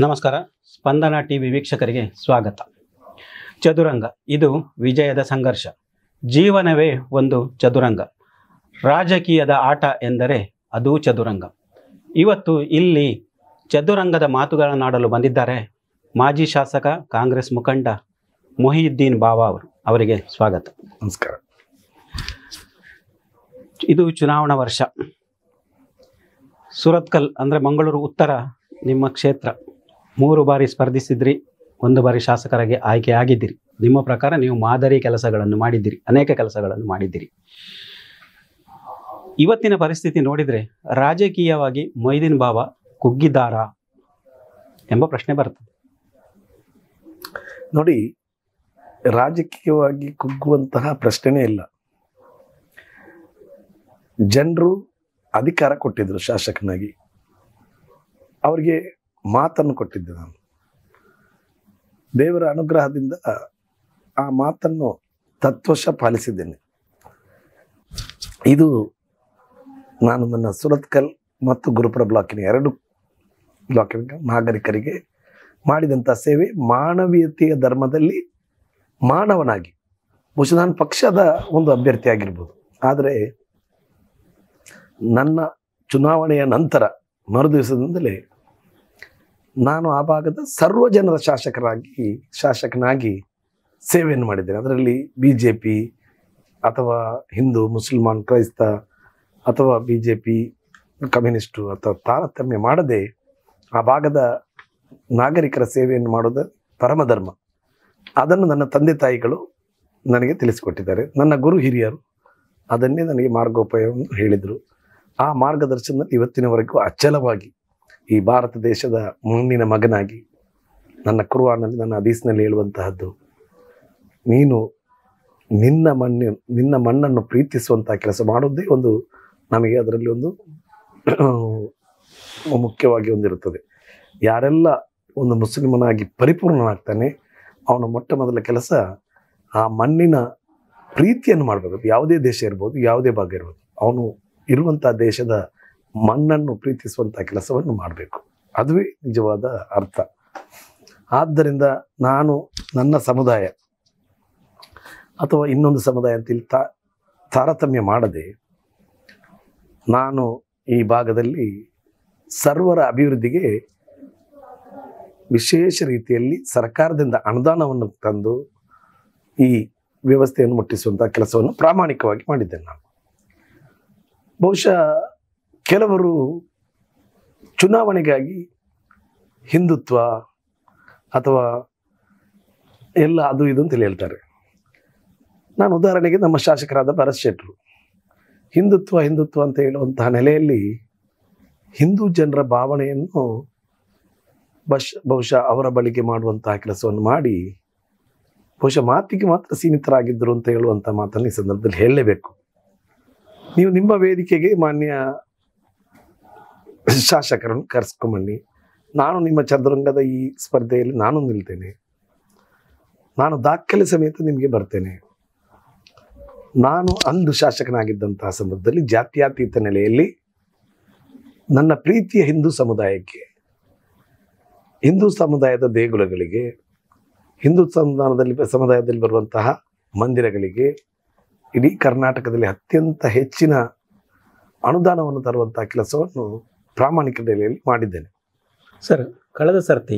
ನಮಸ್ಕಾರ. ಸ್ಪಂದನ ಟಿವಿ ವೀಕ್ಷಕರಿಗೆ ಸ್ವಾಗತ. ಚದುರಂಗ ಇದು ವಿಜಯದ ಸಂಘರ್ಷ. ಜೀವನವೇ ಒಂದು ಚದುರಂಗ. ರಾಜಕೀಯದ ಆಟ ಎಂದರೆ ಅದು ಚದುರಂಗ. ಇವತ್ತು ಇಲ್ಲಿ ಚದುರಂಗದ ಮಾತುಗಳನ್ನಾಡಲು ಬಂದಿದ್ದಾರೆ ಮಾಜಿ ಶಾಸಕ, ಕಾಂಗ್ರೆಸ್ ಮುಖಂಡ ಮೊಹಿಯುದ್ದೀನ್ ಬಾವಾ ಅವರು. ಅವರಿಗೆ ಸ್ವಾಗತ. ನಮಸ್ಕಾರ. ಇದು ಚುನಾವಣಾ ವರ್ಷ. ಸುರತ್ಕಲ್ ಅಂದರೆ ಮಂಗಳೂರು ಉತ್ತರ ನಿಮ್ಮ ಕ್ಷೇತ್ರ. 3 ಬಾರಿ ಸ್ಪರ್ಧಿಸಿದ್ರಿ, 1 ಬಾರಿ ಶಾಸಕರಾಗಿ ಆಯ್ಕೆ ಆಗಿದ್ದೀರಿ. ನಿಮ್ಮ ಪ್ರಕಾರ ನೀವು ಮಾದರಿ ಕೆಲಸಗಳನ್ನು ಮಾಡಿದ್ದೀರಿ, ಅನೇಕ ಕೆಲಸಗಳನ್ನು ಮಾಡಿದ್ದೀರಿ. ಇವತ್ತಿನ ಪರಿಸ್ಥಿತಿ ನೋಡಿದರೆ ರಾಜಕೀಯವಾಗಿ ಮೊಹಿಯುದ್ದೀನ್ ಬಾವಾ ಕುಗ್ಗಿದ್ದಾರಾ ಎಂಬ ಪ್ರಶ್ನೆ ಬರ್ತದೆ. ನೋಡಿ, ರಾಜಕೀಯವಾಗಿ ಕುಗ್ಗುವಂತಹ ಪ್ರಶ್ನೆನೇ ಇಲ್ಲ. ಜನರು ಅಧಿಕಾರ ಕೊಟ್ಟಿದ್ರು ಶಾಸಕನಾಗಿ, ಅವರಿಗೆ ಮಾತನ್ನು ಕೊಟ್ಟಿದ್ದೆ ನಾನು. ದೇವರ ಅನುಗ್ರಹದಿಂದ ಆ ಮಾತನ್ನು ತತ್ವಶ ಪಾಲಿಸಿದ್ದೇನೆ. ಇದು ನಾನು ನನ್ನ ಸುರತ್ಕಲ್ ಮತ್ತು ಗುರುಪುರ ಬ್ಲಾಕಿನ 2 ಬ್ಲಾಕಿನ ನಾಗರಿಕರಿಗೆ ಮಾಡಿದಂಥ ಸೇವೆ. ಮಾನವೀಯತೆಯ ಧರ್ಮದಲ್ಲಿ ಮಾನವನಾಗಿ, ಬಹುಶಃ ನಾನು ಪಕ್ಷದ ಒಂದು ಅಭ್ಯರ್ಥಿ ಆಗಿರ್ಬೋದು, ಆದರೆ ನನ್ನ ಚುನಾವಣೆಯ ನಂತರ ಮರುದಿವಸದಿಂದಲೇ ನಾನು ಆ ಭಾಗದ ಸರ್ವ ಜನರ ಶಾಸಕನಾಗಿ ಸೇವೆಯನ್ನು ಮಾಡಿದ್ದೇನೆ. ಅದರಲ್ಲಿ BJP ಅಥವಾ ಹಿಂದೂ, ಮುಸಲ್ಮಾನ್, ಕ್ರೈಸ್ತ ಅಥವಾ BJP, ಕಮ್ಯುನಿಸ್ಟು ಅಥವಾ ತಾರತಮ್ಯ ಮಾಡದೆ ಆ ಭಾಗದ ನಾಗರಿಕರ ಸೇವೆಯನ್ನು ಮಾಡೋದು ಪರಮಧರ್ಮ. ಅದನ್ನು ನನ್ನ ತಂದೆ ತಾಯಿಗಳು ನನಗೆ ತಿಳಿಸಿಕೊಟ್ಟಿದ್ದಾರೆ. ನನ್ನ ಗುರು ಹಿರಿಯರು ಅದನ್ನೇ ನನಗೆ ಮಾರ್ಗೋಪಾಯವನ್ನು ಹೇಳಿದರು. ಆ ಮಾರ್ಗದರ್ಶನದಲ್ಲಿ ಇವತ್ತಿನವರೆಗೂ ಅಚಲವಾಗಿ ಈ ಭಾರತ ದೇಶದ ಮಣ್ಣಿನ ಮಗನಾಗಿ ನನ್ನ ಕುರ್ಆನ್ನಲ್ಲಿ, ನನ್ನ ಹದೀಸ್ನಲ್ಲಿ ಹೇಳುವಂತಹದ್ದು, ನೀನು ನಿನ್ನ ಮಣ್ಣನ್ನು ಪ್ರೀತಿಸುವಂತಹ ಕೆಲಸ ಮಾಡೋದೇ ಒಂದು ನಮಗೆ ಅದರಲ್ಲಿ ಒಂದು ಮುಖ್ಯವಾಗಿ ಒಂದಿರುತ್ತದೆ. ಯಾರೆಲ್ಲ ಒಂದು ಮುಸ್ಲಿಮನಾಗಿ ಪರಿಪೂರ್ಣನಾಗ್ತಾನೆ, ಅವನ ಮೊಟ್ಟ ಮೊದಲ ಕೆಲಸ ಆ ಮಣ್ಣಿನ ಪ್ರೀತಿಯನ್ನು ಮಾಡಬೇಕು. ಯಾವುದೇ ದೇಶ ಇರ್ಬೋದು, ಯಾವುದೇ ಭಾಗ ಇರ್ಬೋದು, ಅವನು ಇರುವಂಥ ದೇಶದ ಮಣ್ಣನ್ನು ಪ್ರೀತಿಸುವಂಥ ಕೆಲಸವನ್ನು ಮಾಡಬೇಕು. ಅದುವೇ ನಿಜವಾದ ಅರ್ಥ. ಆದ್ದರಿಂದ ನಾನು ನನ್ನ ಸಮುದಾಯ ಅಥವಾ ಇನ್ನೊಂದು ಸಮುದಾಯ ಅಂತ ಇಲ್ಲಿ ತಾರತಮ್ಯ ಮಾಡದೆ, ನಾನು ಈ ಭಾಗದಲ್ಲಿ ಸರ್ವರ ಅಭಿವೃದ್ಧಿಗೆ ವಿಶೇಷ ರೀತಿಯಲ್ಲಿ ಸರ್ಕಾರದಿಂದ ಅನುದಾನವನ್ನು ತಂದು ಈ ವ್ಯವಸ್ಥೆಯನ್ನು ಮುಟ್ಟಿಸುವಂಥ ಕೆಲಸವನ್ನು ಪ್ರಾಮಾಣಿಕವಾಗಿ ಮಾಡಿದ್ದೇನೆ ನಾನು. ಬಹುಶಃ ಕೆಲವರು ಚುನಾವಣೆಗಾಗಿ ಹಿಂದುತ್ವ ಅಥವಾ ಎಲ್ಲ ಅದು ಇದು ಅಂತ ಹೇಳ್ತಾರೆ. ನಾನು ಉದಾಹರಣೆಗೆ ನಮ್ಮ ಶಾಸಕರಾದ ಭರತ್ ಶೆಟ್ಟರು ಹಿಂದುತ್ವ ಅಂತ ಹೇಳುವಂತಹ ನೆಲೆಯಲ್ಲಿ ಹಿಂದೂ ಜನರ ಭಾವನೆಯನ್ನು ಬಹುಶಃ ಅವರ ಬಳಿಗೆ ಮಾಡುವಂತಹ ಕೆಲಸವನ್ನು ಮಾಡಿ, ಬಹುಶಃ ಮಾತಿಗೆ ಮಾತ್ರ ಸೀಮಿತರಾಗಿದ್ದರು ಅಂತ ಹೇಳುವಂಥ ಮಾತನ್ನು ಈ ಸಂದರ್ಭದಲ್ಲಿ ಹೇಳಲೇಬೇಕು. ನೀವು ನಿಮ್ಮ ವೇದಿಕೆಗೆ ಮಾನ್ಯ ಶಾಸಕರನ್ನು ಕರೆಸ್ಕೊಂಬನ್ನಿ, ನಾನು ನಿಮ್ಮ ಚದುರಂಗದ ಈ ಸ್ಪರ್ಧೆಯಲ್ಲಿ ನಾನು ನಿಲ್ತೇನೆ, ನಾನು ದಾಖಲೆ ಸಮೇತ ನಿಮಗೆ ಬರ್ತೇನೆ. ನಾನು ಅಂದು ಶಾಸಕನಾಗಿದ್ದಂತಹ ಸಂದರ್ಭದಲ್ಲಿ ಜಾತ್ಯತೀತ ನೆಲೆಯಲ್ಲಿ ನನ್ನ ಪ್ರೀತಿಯ ಹಿಂದೂ ಸಮುದಾಯದ ದೇಗುಲಗಳಿಗೆ, ಹಿಂದೂ ಸಮುದಾಯದಲ್ಲಿ ಬರುವಂತಹ ಮಂದಿರಗಳಿಗೆ ಇಡೀ ಕರ್ನಾಟಕದಲ್ಲಿ ಅತ್ಯಂತ ಹೆಚ್ಚಿನ ಅನುದಾನವನ್ನು ತರುವಂತಹ ಕೆಲಸವನ್ನು ಪ್ರಾಮಾಣಿಕ ನೆಲೆಯಲ್ಲಿ ಮಾಡಿದ್ದೇನೆ. ಸರ್, ಕಳೆದ ಸರ್ತಿ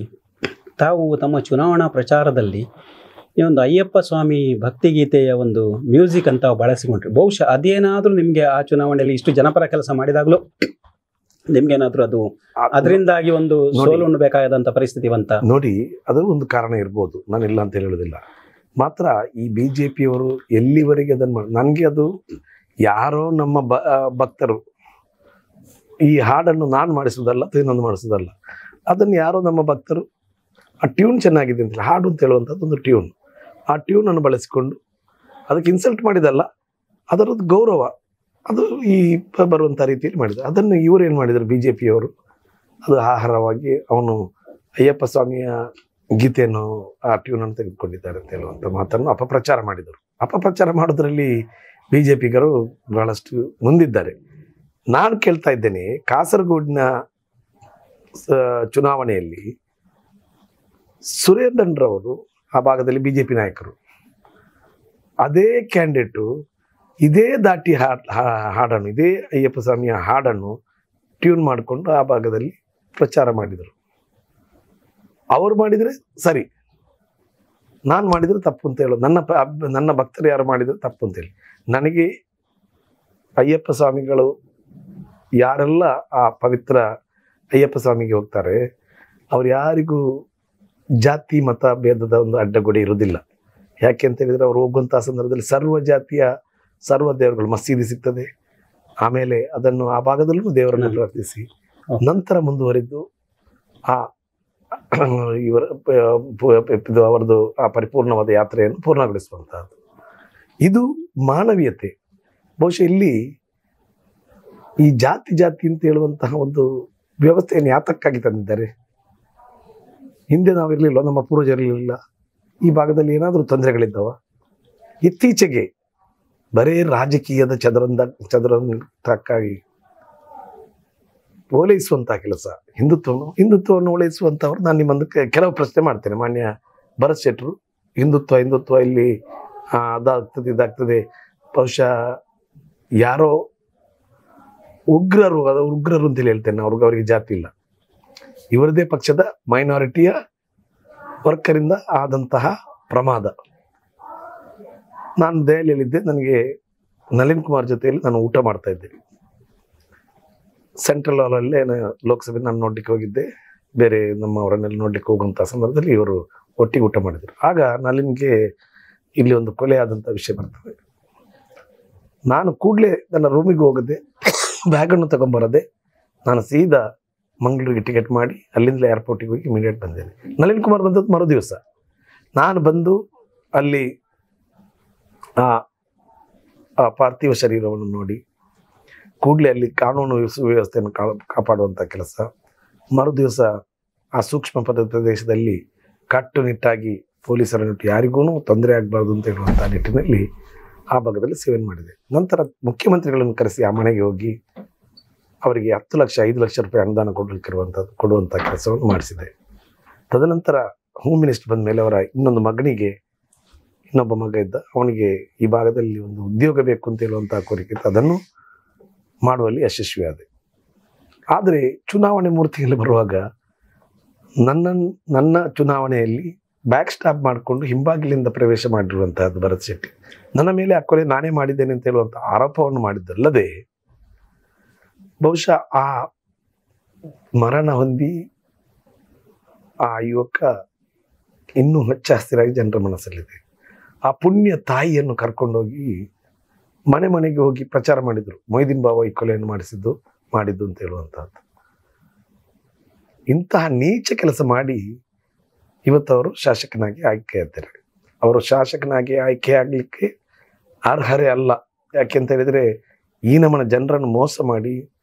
ತಾವು ತಮ್ಮ ಚುನಾವಣಾ ಪ್ರಚಾರದಲ್ಲಿ ಈ ಒಂದು ಅಯ್ಯಪ್ಪ ಸ್ವಾಮಿ ಭಕ್ತಿಗೀತೆಯ ಒಂದು ಮ್ಯೂಸಿಕ್ ಅಂತ ಬಳಸಿಕೊಂಡ್ರಿ. ಬಹುಶಃ ಅದೇನಾದರೂ ನಿಮಗೆ ಆ ಚುನಾವಣೆಯಲ್ಲಿ ಇಷ್ಟು ಜನಪರ ಕೆಲಸ ಮಾಡಿದಾಗಲೂ ನಿಮ್ಗೇನಾದರೂ ಅದರಿಂದಾಗಿ ಒಂದು ಸೋಲು ಉಣ್ಣಬೇಕಾದಂಥ ಪರಿಸ್ಥಿತಿ ಬಂತ? ನೋಡಿ, ಅದು ಒಂದು ಕಾರಣ ಇರ್ಬೋದು, ನಾನಿಲ್ಲ ಅಂತ ಹೇಳೋದಿಲ್ಲ. ಮಾತ್ರ ಈ BJPಯವರು ಎಲ್ಲಿವರೆಗೆ ಅದನ್ನು ನನಗೆ ಅದು ಯಾರೋ ನಮ್ಮ ಭಕ್ತರು ಈ ಹಾಡನ್ನು ನಾನು ಮಾಡಿಸೋದಲ್ಲ ಅಥವಾ ಇನ್ನೊಂದು ಮಾಡಿಸೋದಲ್ಲ, ಅದನ್ನು ಯಾರೋ ನಮ್ಮ ಭಕ್ತರು ಆ ಟ್ಯೂನ್ ಚೆನ್ನಾಗಿದೆ ಅಂತಲ್ಲ, ಹಾಡು ಅಂತ ಹೇಳುವಂಥದ್ದು ಒಂದು ಟ್ಯೂನ್, ಆ ಟ್ಯೂನನ್ನು ಬಳಸಿಕೊಂಡು ಅದಕ್ಕೆ ಇನ್ಸಲ್ಟ್ ಮಾಡಿದಲ್ಲ, ಅದರದ್ದು ಗೌರವ ಅದು ಈ ಬರುವಂಥ ರೀತಿಯಲ್ಲಿ ಮಾಡಿದ್ರು. ಅದನ್ನು ಇವರು ಏನು ಮಾಡಿದರು, BJPಯವರು ಅದು ಆಹಾರವಾಗಿ ಅವನು ಅಯ್ಯಪ್ಪ ಸ್ವಾಮಿಯ ಗೀತೆಯನ್ನು ಆ ಟ್ಯೂನನ್ನು ತೆಗೆದುಕೊಂಡಿದ್ದಾರೆ ಅಂತ ಹೇಳುವಂಥ ಮಾತನ್ನು ಅಪಪ್ರಚಾರ ಮಾಡಿದರು. ಅಪಪ್ರಚಾರ ಮಾಡೋದ್ರಲ್ಲಿ BJPಗರು ಬಹಳಷ್ಟು ಮುಂದಿದ್ದಾರೆ. ನಾನು ಕೇಳ್ತಾ ಇದ್ದೇನೆ, ಕಾಸರಗೋಡಿನ ಚುನಾವಣೆಯಲ್ಲಿ ಸುರೇಂದ್ರನ್ರವರು ಆ ಭಾಗದಲ್ಲಿ BJP ನಾಯಕರು. ಅದೇ ಕ್ಯಾಂಡಿಡೇಟು ಇದೇ ದಾಟಿ ಹಾಡನ್ನು, ಇದೇ ಅಯ್ಯಪ್ಪ ಸ್ವಾಮಿಯ ಹಾಡನ್ನು ಟ್ಯೂನ್ ಮಾಡಿಕೊಂಡು ಆ ಭಾಗದಲ್ಲಿ ಪ್ರಚಾರ ಮಾಡಿದರು. ಅವ್ರು ಮಾಡಿದರೆ ಸರಿ, ನಾನು ಮಾಡಿದರೆ ತಪ್ಪು ಅಂತ ಹೇಳೋದು. ನನ್ನ ಭಕ್ತರು ಯಾರು ಮಾಡಿದರೆ ತಪ್ಪು ಅಂತೇಳಿ. ನನಗೆ ಅಯ್ಯಪ್ಪ ಸ್ವಾಮಿಗಳು ಯಾರೆಲ್ಲ ಆ ಪವಿತ್ರ ಅಯ್ಯಪ್ಪ ಸ್ವಾಮಿಗೆ ಹೋಗ್ತಾರೆ, ಅವ್ರು ಯಾರಿಗೂ ಜಾತಿ ಮತ ಭೇದದ ಒಂದು ಅಡ್ಡಗೋಡೆ ಇರೋದಿಲ್ಲ. ಯಾಕೆ ಅಂತ ಹೇಳಿದರೆ ಅವ್ರು ಹೋಗುವಂಥ ಸಂದರ್ಭದಲ್ಲಿ ಸರ್ವ ಜಾತಿಯ ಸರ್ವ ದೇವರುಗಳು ಮಸೀದಿ ಸಿಗ್ತದೆ. ಆಮೇಲೆ ಅದನ್ನು ಆ ಭಾಗದಲ್ಲೂ ದೇವರನ್ನು ಪ್ರಾರ್ಥಿಸಿ ನಂತರ ಮುಂದುವರಿದು ಆ ಅವರದು ಆ ಪರಿಪೂರ್ಣವಾದ ಯಾತ್ರೆಯನ್ನು ಪೂರ್ಣಗೊಳಿಸುವಂತಹದ್ದು. ಇದು ಮಾನವೀಯತೆ. ಬಹುಶಃ ಇಲ್ಲಿ ಈ ಜಾತಿ ಅಂತ ಹೇಳುವಂತಹ ಒಂದು ವ್ಯವಸ್ಥೆಯನ್ನು ಯಾತಕ್ಕಾಗಿ ತಂದಿದ್ದಾರೆ? ಹಿಂದೆ ನಾವಿರಲಿಲ್ಲ, ನಮ್ಮ ಪೂರ್ವಜರಿರಲಿಲ್ಲ. ಈ ಭಾಗದಲ್ಲಿ ಏನಾದರೂ ತೊಂದರೆಗಳಿದ್ದಾವ? ಇತ್ತೀಚೆಗೆ ಬರೇ ರಾಜಕೀಯದ ಚದುರಂದಕ್ಕಾಗಿ ಓಲೈಸುವಂತಹ ಕೆಲಸ, ಹಿಂದುತ್ವವನ್ನು ಓಲೈಸುವಂಥವ್ರು. ನಾನು ನಿಮ್ಮೊಂದು ಕೆಲವು ಪ್ರಶ್ನೆ ಮಾಡ್ತೇನೆ. ಮಾನ್ಯ ಭರತ್ ಶೆಟ್ಟರು, ಹಿಂದುತ್ವ ಇಲ್ಲಿ ಅದಾಗ್ತದೆ ಇದಾಗ್ತದೆ, ಬಹುಶಃ ಯಾರೋ ಉಗ್ರರು ಅಂತೇಳಿ ಹೇಳ್ತೇನೆ. ಅವರಿಗೆ ಜಾತಿ ಇಲ್ಲ. ಇವರದೇ ಪಕ್ಷದ ಮೈನಾರಿಟಿಯ ವರ್ಕರಿಂದ ಆದಂತಹ ಪ್ರಮಾದ. ನಾನು ದೆಹಲಿಯಲ್ಲಿದ್ದೆ. ನನಗೆ ನಳಿನ್ ಕುಮಾರ್ ಜೊತೆಯಲ್ಲಿ ನಾನು ಊಟ ಮಾಡ್ತಾ ಇದ್ದೆ. ಸೆಂಟ್ರಲ್ ಹಾಲಲ್ಲೇ ಲೋಕಸಭೆ ನಾನು ನೋಡ್ಲಿಕ್ಕೆ ಹೋಗಿದ್ದೆ. ಬೇರೆ ನಮ್ಮವರನ್ನೆಲ್ಲ ನೋಡ್ಲಿಕ್ಕೆ ಹೋಗುವಂಥ ಸಂದರ್ಭದಲ್ಲಿ ಇವರು ಒಟ್ಟಿಗೆ ಊಟ ಮಾಡಿದರು. ಆಗ ನಳಿನ್ಗೆ ಇಲ್ಲಿ ಒಂದು ಕೊಲೆ ಆದಂಥ ವಿಷಯ ಬರ್ತದೆ. ನಾನು ಕೂಡಲೇ ನನ್ನ ರೂಮಿಗೆ ಹೋಗದೆ, ಬ್ಯಾಗನ್ನು ತಗೊಂಬರದೆ, ನಾನು ಸೀದಾ ಮಂಗಳೂರಿಗೆ ಟಿಕೆಟ್ ಮಾಡಿ ಅಲ್ಲಿಂದಲೇ ಏರ್ಪೋರ್ಟಿಗೆ ಹೋಗಿ ಇಮಿಡಿಯೇಟ್ ಬಂದೇನೆ. ನಳಿನ್ ಕುಮಾರ್ ಬಂದದ್ದು ಮರು ದಿವಸ. ನಾನು ಬಂದು ಅಲ್ಲಿ ಆ ಪಾರ್ಥಿವ ಶರೀರವನ್ನು ನೋಡಿ ಕೂಡಲೇ ಅಲ್ಲಿ ಕಾನೂನು ಸುವ್ಯವಸ್ಥೆಯನ್ನು ಕಾಪಾಡುವಂಥ ಕೆಲಸ. ಮರು ದಿವಸ ಆ ಸೂಕ್ಷ್ಮ ಪ್ರದೇಶದಲ್ಲಿ ಕಟ್ಟುನಿಟ್ಟಾಗಿ ಪೊಲೀಸರನ್ನಿಟ್ಟು ಯಾರಿಗೂ ತೊಂದರೆ ಆಗಬಾರ್ದು ಅಂತ ಹೇಳುವಂಥ ನಿಟ್ಟಿನಲ್ಲಿ ಆ ಭಾಗದಲ್ಲಿ ಸೇವೆ ಮಾಡಿದೆ. ನಂತರ ಮುಖ್ಯಮಂತ್ರಿಗಳನ್ನು ಕರೆಸಿ ಆ ಮನೆಗೆ ಹೋಗಿ ಅವರಿಗೆ 10 ಲಕ್ಷ 5 ಲಕ್ಷ ರೂಪಾಯಿ ಅನುದಾನ ಕೊಡುವಂಥ ಕೆಲಸವನ್ನು ಮಾಡಿಸಿದೆ. ತದನಂತರ ಹೋಮ್ ಮಿನಿಸ್ಟರ್ ಬಂದ ಮೇಲೆ ಅವರ ಇನ್ನೊಂದು ಮಗನಿಗೆ, ಇನ್ನೊಬ್ಬ ಮಗ ಇದ್ದ, ಅವನಿಗೆ ಈ ಭಾಗದಲ್ಲಿ ಒಂದು ಉದ್ಯೋಗ ಬೇಕು ಅಂತ ಹೇಳುವಂಥ ಕೋರಿಕೆ ಇತ್ತು. ಅದನ್ನು ಮಾಡುವಲ್ಲಿ ಯಶಸ್ವಿಯಾದೆ. ಆದರೆ ಚುನಾವಣೆ ಮೂರ್ತಿಯಲ್ಲಿ ಬರುವಾಗ ನನ್ನ ಚುನಾವಣೆಯಲ್ಲಿ ಬ್ಯಾಕ್ ಸ್ಟಾಪ್ ಮಾಡಿಕೊಂಡು ಹಿಂಬಾಗಿಲಿಂದ ಪ್ರವೇಶ ಮಾಡಿರುವಂತಹದ್ದು ಭರತ್ ಶೆಟ್ಟಿ. ನನ್ನ ಮೇಲೆ ಆ ಕೊಲೆ ನಾನೇ ಮಾಡಿದ್ದೇನೆ ಅಂತ ಹೇಳುವಂಥ ಆರೋಪವನ್ನು ಮಾಡಿದ್ದಲ್ಲದೆ, ಬಹುಶಃ ಆ ಮರಣ ಹೊಂದಿ ಆ ಯುವಕ ಇನ್ನೂ ಹಚ್ಚ ಹಸಿರಾಗಿ ಜನರ ಮನಸ್ಸಲ್ಲಿದೆ. ಆ ಪುಣ್ಯ ತಾಯಿಯನ್ನು ಕರ್ಕೊಂಡೋಗಿ ಮನೆಗೆ ಹೋಗಿ ಪ್ರಚಾರ ಮಾಡಿದರು. ಮೊಯ್ದೀನ್ ಬಾವ ಈ ಕೊಲೆಯನ್ನು ಮಾಡಿದ್ದು ಅಂತ ಹೇಳುವಂತಹದ್ದು. ಇಂತಹ ನೀಚ ಕೆಲಸ ಮಾಡಿ ಇವತ್ತವರು ಶಾಸಕನಾಗಿ ಆಯ್ಕೆಯಾಗ್ತಾರೆ. ಅವರು ಶಾಸಕನಾಗಿ ಆಯ್ಕೆ ಆಗಲಿಕ್ಕೆ ಅರ್ಹರೇ ಅಲ್ಲ. ಯಾಕೆಂತ ಹೇಳಿದರೆ ಈ ನಮ್ಮನ ಜನರನ್ನು ಮೋಸ ಮಾಡಿ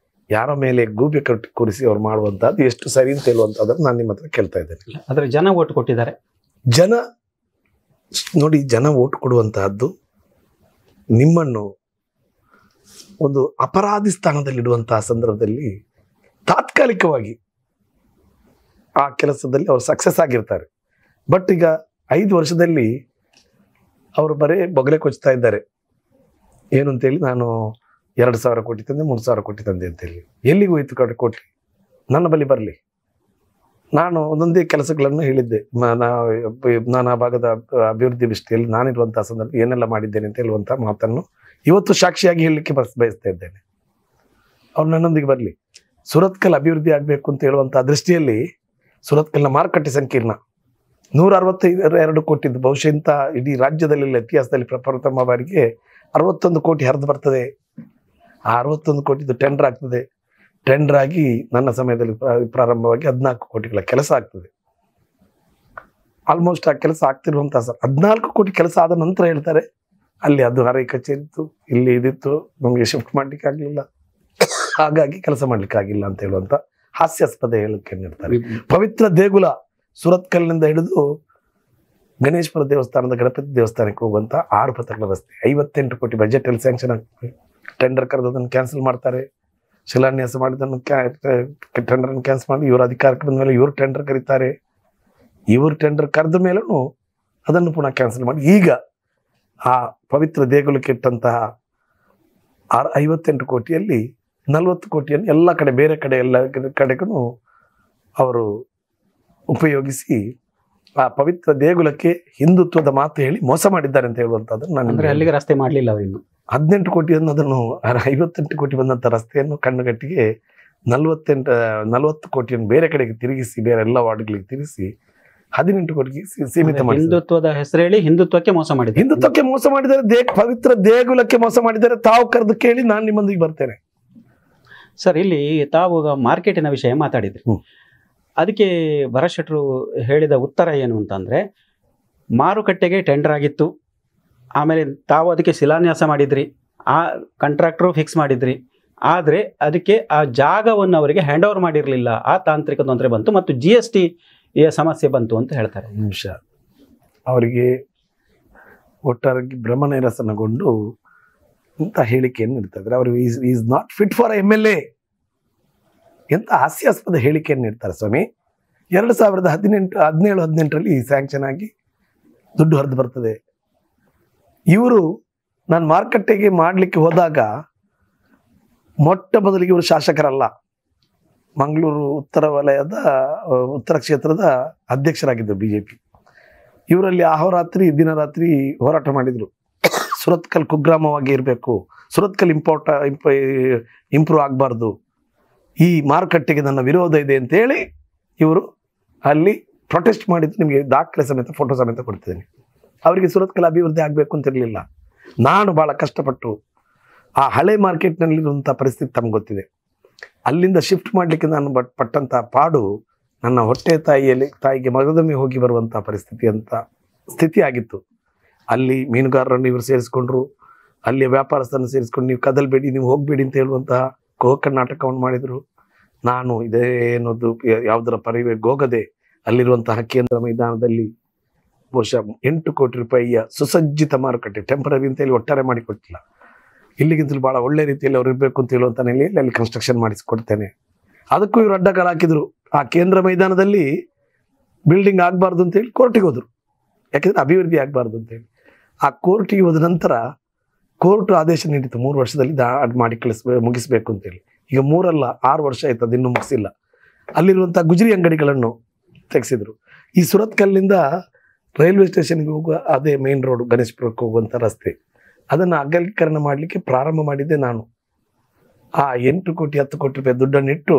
ಯಾರ ಮೇಲೆ ಗೂಬೆ ಕಟ್ಟಿ ಕೂರಿಸಿ ಅವ್ರು ಮಾಡುವಂತಹದ್ದು ಎಷ್ಟು ಸರಿ ಅಂತ ಹೇಳುವಂತಹದ್ದನ್ನು ನಾನು ನಿಮ್ಮ ಹತ್ರ ಕೇಳ್ತಾ ಇದ್ದೇನೆ. ಆದರೆ ಜನ ಓಟ್ ಕೊಟ್ಟಿದ್ದಾರೆ. ಜನ ಓಟ್ ಕೊಡುವಂತಹದ್ದು ನಿಮ್ಮನ್ನು ಒಂದು ಅಪರಾಧಿ ಸ್ಥಾನದಲ್ಲಿಡುವಂತಹ ಸಂದರ್ಭದಲ್ಲಿ ತಾತ್ಕಾಲಿಕವಾಗಿ ಆ ಕೆಲಸದಲ್ಲಿ ಅವರು ಸಕ್ಸಸ್ ಆಗಿರ್ತಾರೆ. ಬಟ್ ಈಗ 5 ವರ್ಷದಲ್ಲಿ ಅವರು ಬರೀ ಬೊಗಲೆ ಕೊಚ್ತಾ ಇದ್ದಾರೆ. ಏನು ಅಂತೇಳಿ, ನಾನು 2,000 ಕೋಟಿ ತಂದೆ, 3,000 ಕೋಟಿ ತಂದೆ ಅಂತೇಳಿ. ಎಲ್ಲಿಗೆ ಹೋಯ್ತು ಕೋಟಿ? ನನ್ನ ಬಳಿ ಬರಲಿ. ನಾನು ಒಂದೊಂದೇ ಕೆಲಸಗಳನ್ನು ಹೇಳಿದ್ದೆ. ನಾನು ಆ ಭಾಗದ ಅಭಿವೃದ್ಧಿ ದೃಷ್ಟಿಯಲ್ಲಿ ನಾನಿರುವಂತಹ ಸಂದರ್ಭ ಏನೆಲ್ಲ ಮಾಡಿದ್ದೇನೆ ಅಂತ ಹೇಳುವಂಥ ಮಾತನ್ನು ಇವತ್ತು ಸಾಕ್ಷಿಯಾಗಿ ಹೇಳಲಿಕ್ಕೆ ಬಯಸ್ತಾ ಇದ್ದೇನೆ. ಅವ್ರು ನನ್ನೊಂದಿಗೆ ಬರಲಿ. ಸುರತ್ಕಲ್ ಅಭಿವೃದ್ಧಿ ಆಗಬೇಕು ಅಂತ ಹೇಳುವಂಥ ದೃಷ್ಟಿಯಲ್ಲಿ ಸುರತ್ಕಲ್ನ ಮಾರುಕಟ್ಟೆ ಸಂಕೀರ್ಣ 162 ಕೋಟಿದ್ದು. ಬಹುಶಃ ಇಂಥ ಇಡೀ ರಾಜ್ಯದಲ್ಲೆಲ್ಲ ಇತಿಹಾಸದಲ್ಲಿ ಪ್ರಪ್ರಥಮ ಬಾರಿಗೆ 61 ಕೋಟಿ ಹರಿದು ಬರ್ತದೆ. ಆ 61 ಕೋಟಿದು ಟೆಂಡರ್ ಆಗ್ತದೆ. ಟೆಂಡರ್ ಆಗಿ ನನ್ನ ಸಮಯದಲ್ಲಿ ಪ್ರಾರಂಭವಾಗಿ 14 ಕೋಟಿಗಳ ಕೆಲಸ ಆಗ್ತದೆ. ಆಲ್ಮೋಸ್ಟ್ ಆ ಕೆಲಸ ಆಗ್ತಿರುವಂತಹ 14 ಕೋಟಿ ಕೆಲಸ ಆದ ನಂತರ ಹೇಳ್ತಾರೆ, ಅಲ್ಲಿ ಅದು ಹರೈ ಕಚೇರಿ ಇತ್ತು, ಇಲ್ಲಿ ಇದಿತ್ತು, ನಮಗೆ ಶಿಫ್ಟ್ ಮಾಡ್ಲಿಕ್ಕೆ ಆಗಲಿಲ್ಲ, ಹಾಗಾಗಿ ಕೆಲಸ ಮಾಡ್ಲಿಕ್ಕೆ ಆಗಿಲ್ಲ ಅಂತ ಹೇಳುವಂತ ಹಾಸ್ಯಾಸ್ಪದ ಹೇಳಿಕೆ ನೀಡ್ತಾರೆ. ಪವಿತ್ರ ದೇಗುಲ ಸುರತ್ಕಲ್ನಿಂದ ಹಿಡಿದು ಗಣೇಶ್ವರ ದೇವಸ್ಥಾನದ ಗಣಪತಿ ದೇವಸ್ಥಾನಕ್ಕೆ ಹೋಗುವಂತ 6 ಪಥಗಳ ರಸ್ತೆ 58 ಕೋಟಿ ಬಜೆಟ್ ಅಲ್ಲಿ ಸ್ಯಾಂಕ್ಷನ್ ಆಗ್ತದೆ. ಟೆಂಡರ್ ಕರೆದದನ್ನು ಕ್ಯಾನ್ಸಲ್ ಮಾಡ್ತಾರೆ. ಶಿಲಾನ್ಯಾಸ ಮಾಡಿದನ್ನು ಟೆಂಡರ್ ಕ್ಯಾನ್ಸಲ್ ಮಾಡಿ ಇವರು ಅಧಿಕಾರಕ್ಕೆ ಬಂದ ಮೇಲೆ ಇವರು ಟೆಂಡರ್ ಕರೀತಾರೆ. ಇವರು ಟೆಂಡರ್ ಕರೆದ ಮೇಲೂ ಅದನ್ನು ಪುನಃ ಕ್ಯಾನ್ಸಲ್ ಮಾಡಿ ಈಗ ಆ ಪವಿತ್ರ ದೇಗುಲಕ್ಕೆ ಇಟ್ಟಂತಹ 58 ಕೋಟಿಯಲ್ಲಿ 40 ಕೋಟಿಯನ್ನು ಎಲ್ಲ ಕಡೆ ಬೇರೆ ಕಡೆ ಎಲ್ಲ ಕಡೆಗೂ ಅವರು ಉಪಯೋಗಿಸಿ ಆ ಪವಿತ್ರ ದೇಗುಲಕ್ಕೆ ಹಿಂದುತ್ವದ ಮಾತು ಹೇಳಿ ಮೋಸ ಮಾಡಿದ್ದಾರೆ ಅಂತ ಹೇಳುವಂಥದ್ದು ನಾನು ಅಲ್ಲಿಗೆ ರಸ್ತೆ ಮಾಡಲಿಲ್ಲ ಅವರು ಇನ್ನು 18 ಕೋಟಿಯನ್ನು ಅದನ್ನು 58 ಕೋಟಿ ಬಂದಂಥ ರಸ್ತೆಯನ್ನು ಕಣ್ಣುಗಟ್ಟಿಗೆ 40 ಕೋಟಿಯನ್ನು ಬೇರೆ ಕಡೆಗೆ ತಿರುಗಿಸಿ ಬೇರೆ ಎಲ್ಲ ವಾರ್ಡ್ಗಳಿಗೆ ತಿರುಗಿಸಿ 18 ಕೋಟಿಗೆ ಸೀಮಿತ ಮಾಡಿ ಹಿಂದುತ್ವದ ಹೆಸರು ಹೇಳಿ ಹಿಂದುತ್ವಕ್ಕೆ ಮೋಸ ಮಾಡಿದ್ದಾರೆ. ಹಿಂದುತ್ವಕ್ಕೆ ಮೋಸ ಮಾಡಿದ್ದಾರೆ, ಪವಿತ್ರ ದೇಗುಲಕ್ಕೆ ಮೋಸ ಮಾಡಿದ್ದಾರೆ. ತಾವು ಕರೆದು ಕೇಳಿ ನಾನು ನಿಮ್ಮೊಂದಿಗೆ ಬರ್ತೇನೆ. ಸರ್, ಇಲ್ಲಿ ತಾವು ಮಾರ್ಕೆಟಿನ ವಿಷಯ ಮಾತಾಡಿದ್ರಿ. ಅದಕ್ಕೆ ಭರತ್ ಹೇಳಿದ ಉತ್ತರ ಏನು ಅಂತಂದ್ರೆ, ಮಾರುಕಟ್ಟೆಗೆ ಟೆಂಡರ್ ಆಗಿತ್ತು, ಆಮೇಲೆ ತಾವು ಅದಕ್ಕೆ ಶಿಲಾನ್ಯಾಸ ಮಾಡಿದ್ರಿ, ಆ ಕಾಂಟ್ರಾಕ್ಟರು ಫಿಕ್ಸ್ ಮಾಡಿದ್ರಿ, ಆದರೆ ಅದಕ್ಕೆ ಆ ಜಾಗವನ್ನು ಅವರಿಗೆ ಹ್ಯಾಂಡ್ ಓವರ್ ಮಾಡಿರಲಿಲ್ಲ. ಆ ತಾಂತ್ರಿಕ ತೊಂದರೆ ಬಂತು ಮತ್ತು GST ಸಮಸ್ಯೆ ಬಂತು ಅಂತ ಹೇಳ್ತಾರೆ. ನಿಮಿಷ ಅವರಿಗೆ ಒಟ್ಟಾಗಿ ಭ್ರಮನಿರಸನಗೊಂಡು ಇಂಥ ಹೇಳಿಕೆಯನ್ನು ನೀಡ್ತಾರೆ. ಅವರು is not fit for MLA ಎಂತ ಹಾಸ್ಯಾಸ್ಪದ ಹೇಳಿಕೆಯನ್ನು ನೀಡ್ತಾರೆ ಸ್ವಾಮಿ. 2017-18ರಲ್ಲಿ ಸ್ಯಾಂಕ್ಷನ್ ಆಗಿ ದುಡ್ಡು ಹರಿದು ಬರ್ತದೆ. ಇವರು ನಾನು ಮಾರುಕಟ್ಟೆಗೆ ಮಾಡಲಿಕ್ಕೆ ಹೋದಾಗ ಮೊಟ್ಟ ಮೊದಲಿಗೆ ಇವರು ಶಾಸಕರಲ್ಲ, ಮಂಗಳೂರು ಉತ್ತರ ಕ್ಷೇತ್ರದ ಅಧ್ಯಕ್ಷರಾಗಿದ್ದರು BJP. ಇವರಲ್ಲಿ ಅಹೋರಾತ್ರಿ ದಿನರಾತ್ರಿ ಹೋರಾಟ ಮಾಡಿದರು. ಸುರತ್ಕಲ್ ಕುಗ್ರಾಮವಾಗಿ ಇರಬೇಕು, ಸುರತ್ಕಲ್ ಇಂಪ್ರೂವ್ ಆಗಬಾರ್ದು, ಈ ಮಾರುಕಟ್ಟೆಗೆ ನನ್ನ ವಿರೋಧ ಇದೆ ಅಂತೇಳಿ ಇವರು ಅಲ್ಲಿ ಪ್ರೊಟೆಸ್ಟ್ ಮಾಡಿದ್ದು. ನಿಮಗೆ ದಾಖಲೆ ಸಮೇತ ಫೋಟೋ ಸಮೇತ ಕೊಡ್ತಿದ್ದೀನಿ. ಅವರಿಗೆ ಸುರತ್ಕಲ್ ಅಭಿವೃದ್ಧಿ ಆಗಬೇಕು ಅಂತಿರಲಿಲ್ಲ. ನಾನು ಭಾಳ ಕಷ್ಟಪಟ್ಟು ಆ ಹಳೆ ಮಾರ್ಕೆಟ್ನಲ್ಲಿರುವಂಥ ಪರಿಸ್ಥಿತಿ ತಮ್ಗೆ ಗೊತ್ತಿದೆ. ಅಲ್ಲಿಂದ ಶಿಫ್ಟ್ ಮಾಡಲಿಕ್ಕೆ ನಾನು ಪಟ್ಟಂಥ ಪಾಡು ನನ್ನ ಹೊಟ್ಟೆ ತಾಯಿಗೆ ಮಗದೊಮ್ಮೆ ಹೋಗಿ ಬರುವಂಥ ಸ್ಥಿತಿ ಆಗಿತ್ತು. ಅಲ್ಲಿ ಮೀನುಗಾರರನ್ನು ಇವರು ಸೇರಿಸ್ಕೊಂಡ್ರು, ಅಲ್ಲಿ ವ್ಯಾಪಾರಸ್ಥರನ್ನು ಸೇರಿಸ್ಕೊಂಡು ನೀವು ಕದಲ್ಬೇಡಿ, ನೀವು ಹೋಗಬೇಡಿ ಅಂತ ಹೇಳುವಂತಹ ಕೋಹಕ ನಾಟಕವನ್ನು ಮಾಡಿದರು. ನಾನು ಇದೇನದು ಯಾವುದರ ಹೋಗದೆ ಅಲ್ಲಿರುವಂತಹ ಕೇಂದ್ರ ಮೈದಾನದಲ್ಲಿ ಬಹುಶಃ 8 ಕೋಟಿ ರೂಪಾಯಿಯ ಸುಸಜ್ಜಿತ ಮಾರುಕಟ್ಟೆ, ಟೆಂಪರರಿ ಅಂತ ಹೇಳಿ ಒಟ್ಟಾರೆ ಮಾಡಿಕೊಟ್ಟಿಲ್ಲ, ಇಲ್ಲಿಗಿಂತಲೂ ಭಾಳ ಒಳ್ಳೆ ರೀತಿಯಲ್ಲಿ ಅವ್ರು ಇರಬೇಕು ಅಂತ ಹೇಳುವಂಥ ನೆಲೆಯಲ್ಲಿ ಅಲ್ಲಿ ಕನ್ಸ್ಟ್ರಕ್ಷನ್ ಮಾಡಿಸ್ಕೊಡ್ತೇನೆ. ಅದಕ್ಕೂ ಇವರು ಅಡ್ಡಗಾಲ ಹಾಕಿದ್ರು. ಆ ಕೇಂದ್ರ ಮೈದಾನದಲ್ಲಿ ಬಿಲ್ಡಿಂಗ್ ಆಗಬಾರ್ದು ಅಂತೇಳಿ ಕೋರ್ಟಿಗೆ ಹೋದರು, ಯಾಕೆಂದರೆ ಅಭಿವೃದ್ಧಿ ಆಗಬಾರ್ದು ಅಂತೇಳಿ. ಆ ಕೋರ್ಟಿಗೆ ಹೋದ ನಂತರ ಕೋರ್ಟ್ ಆದೇಶ ನೀಡಿತು 3 ವರ್ಷದಲ್ಲಿ ಮಾಡಿ ಮುಗಿಸ್ಬೇಕು ಅಂತೇಳಿ. ಈಗ 3 ಅಲ್ಲ 6 ವರ್ಷ ಆಯ್ತು, ಅದು ಇನ್ನೂ ಮುಗಿಸಿಲ್ಲ. ಅಲ್ಲಿರುವಂಥ ಗುಜರಿ ಅಂಗಡಿಗಳನ್ನು ತೆಗೆಸಿದ್ರು. ಈ ಸುರತ್ಕಲ್ನಿಂದ ರೈಲ್ವೆ ಸ್ಟೇಷನ್ಗೆ ಹೋಗುವ ಅದೇ ಮೇನ್ ರೋಡ್ ಗಣೇಶಪುರಕ್ಕೆ ಹೋಗುವಂಥ ರಸ್ತೆ, ಅದನ್ನು ಅಗಲೀಕರಣ ಮಾಡಲಿಕ್ಕೆ ಪ್ರಾರಂಭ ಮಾಡಿದ್ದೆ ನಾನು. ಆ 8 ಕೋಟಿ 10 ಕೋಟಿ ರೂಪಾಯಿ ದುಡ್ಡನ್ನಿಟ್ಟು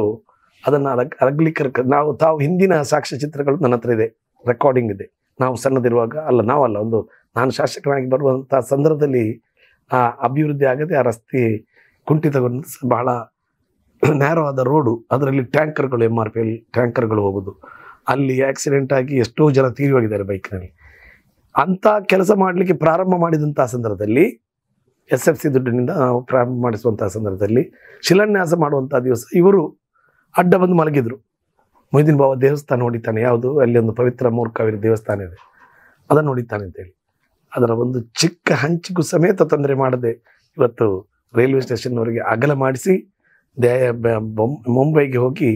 ಅದನ್ನು ಅಗಲೀಕರಣ ತಾವು ಹಿಂದಿನ ಸಾಕ್ಷ್ಯಚಿತ್ರಗಳು ನನ್ನ ಹತ್ರ ಇದೆ, ರೆಕಾರ್ಡಿಂಗ್ ಇದೆ. ನಾವು ಸಣ್ಣದಿರುವಾಗ ನಾನು ಶಾಸಕನಾಗಿ ಬರುವಂಥ ಸಂದರ್ಭದಲ್ಲಿ ಆ ಅಭಿವೃದ್ಧಿ ಆಗದೆ ಆ ರಸ್ತೆ ಕುಂಠಿತಗೊಂಡು ಬಹಳ ನ್ಯಾರೋ ಆದ ರೋಡು, ಅದರಲ್ಲಿ ಟ್ಯಾಂಕರ್ಗಳು MRPL ಟ್ಯಾಂಕರ್ಗಳು ಹೋಗೋದು, ಅಲ್ಲಿ ಆಕ್ಸಿಡೆಂಟ್ ಆಗಿ ಎಷ್ಟೋ ಜನ ತೀರಿ ಹೋಗಿದ್ದಾರೆ ಬೈಕ್ನಲ್ಲಿ. ಅಂಥ ಕೆಲಸ ಮಾಡಲಿಕ್ಕೆ ಪ್ರಾರಂಭ ಮಾಡಿದಂಥ ಸಂದರ್ಭದಲ್ಲಿ SFC ದುಡ್ಡಿನಿಂದ ನಾವು ಪ್ರಾರಂಭ ಮಾಡಿಸುವಂಥ ಸಂದರ್ಭದಲ್ಲಿ ಶಿಲಾನ್ಯಾಸ ಮಾಡುವಂಥ ದಿವಸ ಇವರು ಅಡ್ಡ ಬಂದು ಮಲಗಿದ್ರು. ಮೊಯ್ದೀನ್ ಬಾಬಾ ದೇವಸ್ಥಾನ ಹೊಡಿತಾನೆ, ಯಾವುದು ಅಲ್ಲಿ ಒಂದು ಪವಿತ್ರ ಮೂರ್ಕಾವೇರಿ ದೇವಸ್ಥಾನ ಇದೆ, ಅದನ್ನು ಹೊಡಿತಾನೆ ಅಂತೇಳಿ ಅದರ ಒಂದು ಚಿಕ್ಕ ಹಂಚಿಗೂ ಸಮೇತ ತೊಂದರೆ ಮಾಡದೆ ಇವತ್ತು ರೈಲ್ವೆ ಸ್ಟೇಷನ್ವರೆಗೆ ಅಗಲ ಮಾಡಿಸಿ ಮುಂಬೈಗೆ ಹೋಗಿ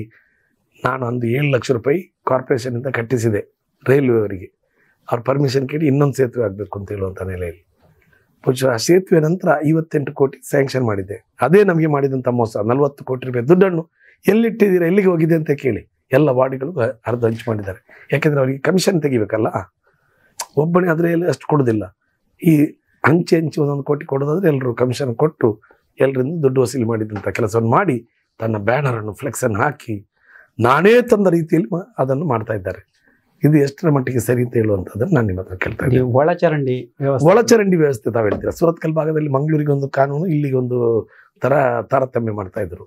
ನಾನು ಒಂದು 7 ಲಕ್ಷ ರೂಪಾಯಿ ಕಾರ್ಪೊರೇಷನಿಂದ ಕಟ್ಟಿಸಿದೆ ರೈಲ್ವೆಯವರಿಗೆ. ಅವ್ರ ಪರ್ಮಿಷನ್ ಕೇಳಿ ಇನ್ನೊಂದು ಸೇತುವೆ ಆಗಬೇಕು ಅಂತ ಹೇಳುವಂಥ ನೆಲೆಯಲ್ಲಿ ಬಹುಶಃ ಆ ಸೇತುವೆ ನಂತರ 58 ಕೋಟಿ ಸ್ಯಾಂಕ್ಷನ್ ಮಾಡಿದೆ. ಅದೇ ನಮಗೆ ಮಾಡಿದಂಥ ಮೋಸ. 40 ಕೋಟಿ ರೂಪಾಯಿ ದುಡ್ಡನ್ನು ಎಲ್ಲಿಟ್ಟಿದ್ದೀರಾ, ಎಲ್ಲಿಗೆ ಹೋಗಿದೆ ಅಂತ ಕೇಳಿ ಎಲ್ಲ ವಾರ್ಡ್ಗಳು ಅರ್ಧ ಹಂಚು ಮಾಡಿದ್ದಾರೆ. ಯಾಕೆಂದರೆ ಅವರಿಗೆ ಕಮಿಷನ್ ತೆಗಿಬೇಕಲ್ಲ, ಒಬ್ಬನೇ ಆದರೆ ಅಷ್ಟು ಕೊಡೋದಿಲ್ಲ. ಈ ಹಂಚಿ ಒಂದೊಂದು ಕೋಟಿ ಕೊಡೋದಾದ್ರೆ ಎಲ್ಲರೂ ಕಮಿಷನ್ ಕೊಟ್ಟು ಎಲ್ಲರಿಂದ ದುಡ್ಡು ವಸೂಲಿ ಮಾಡಿದಂಥ ಕೆಲಸವನ್ನು ಮಾಡಿ ತನ್ನ ಬ್ಯಾನರನ್ನು ಫ್ಲೆಕ್ಸನ್ನು ಹಾಕಿ ನಾನೇ ತಂದ ರೀತಿಯಲ್ಲಿ ಅದನ್ನು ಮಾಡ್ತಾ ಇದ್ದಾರೆ. ಇದು ಎಷ್ಟರ ಮಟ್ಟಿಗೆ ಸರಿ ಅಂತ ಹೇಳುವಂಥದ್ದನ್ನು ನಾನು ನಿಮ್ಮ ಹತ್ರ ಕೇಳ್ತಾ ಇದ್ದೀನಿ. ಒಳಚರಂಡಿ ವ್ಯವಸ್ಥೆ ತಾವು ಹೇಳ್ತೀರಾ. ಸುರತ್ಕಲ್ ಭಾಗದಲ್ಲಿ ಮಂಗಳೂರಿಗೆ ಒಂದು ಕಾನೂನು, ಇಲ್ಲಿಗೆ ಒಂದು ತಾರತಮ್ಯ ಮಾಡ್ತಾ ಇದ್ರು.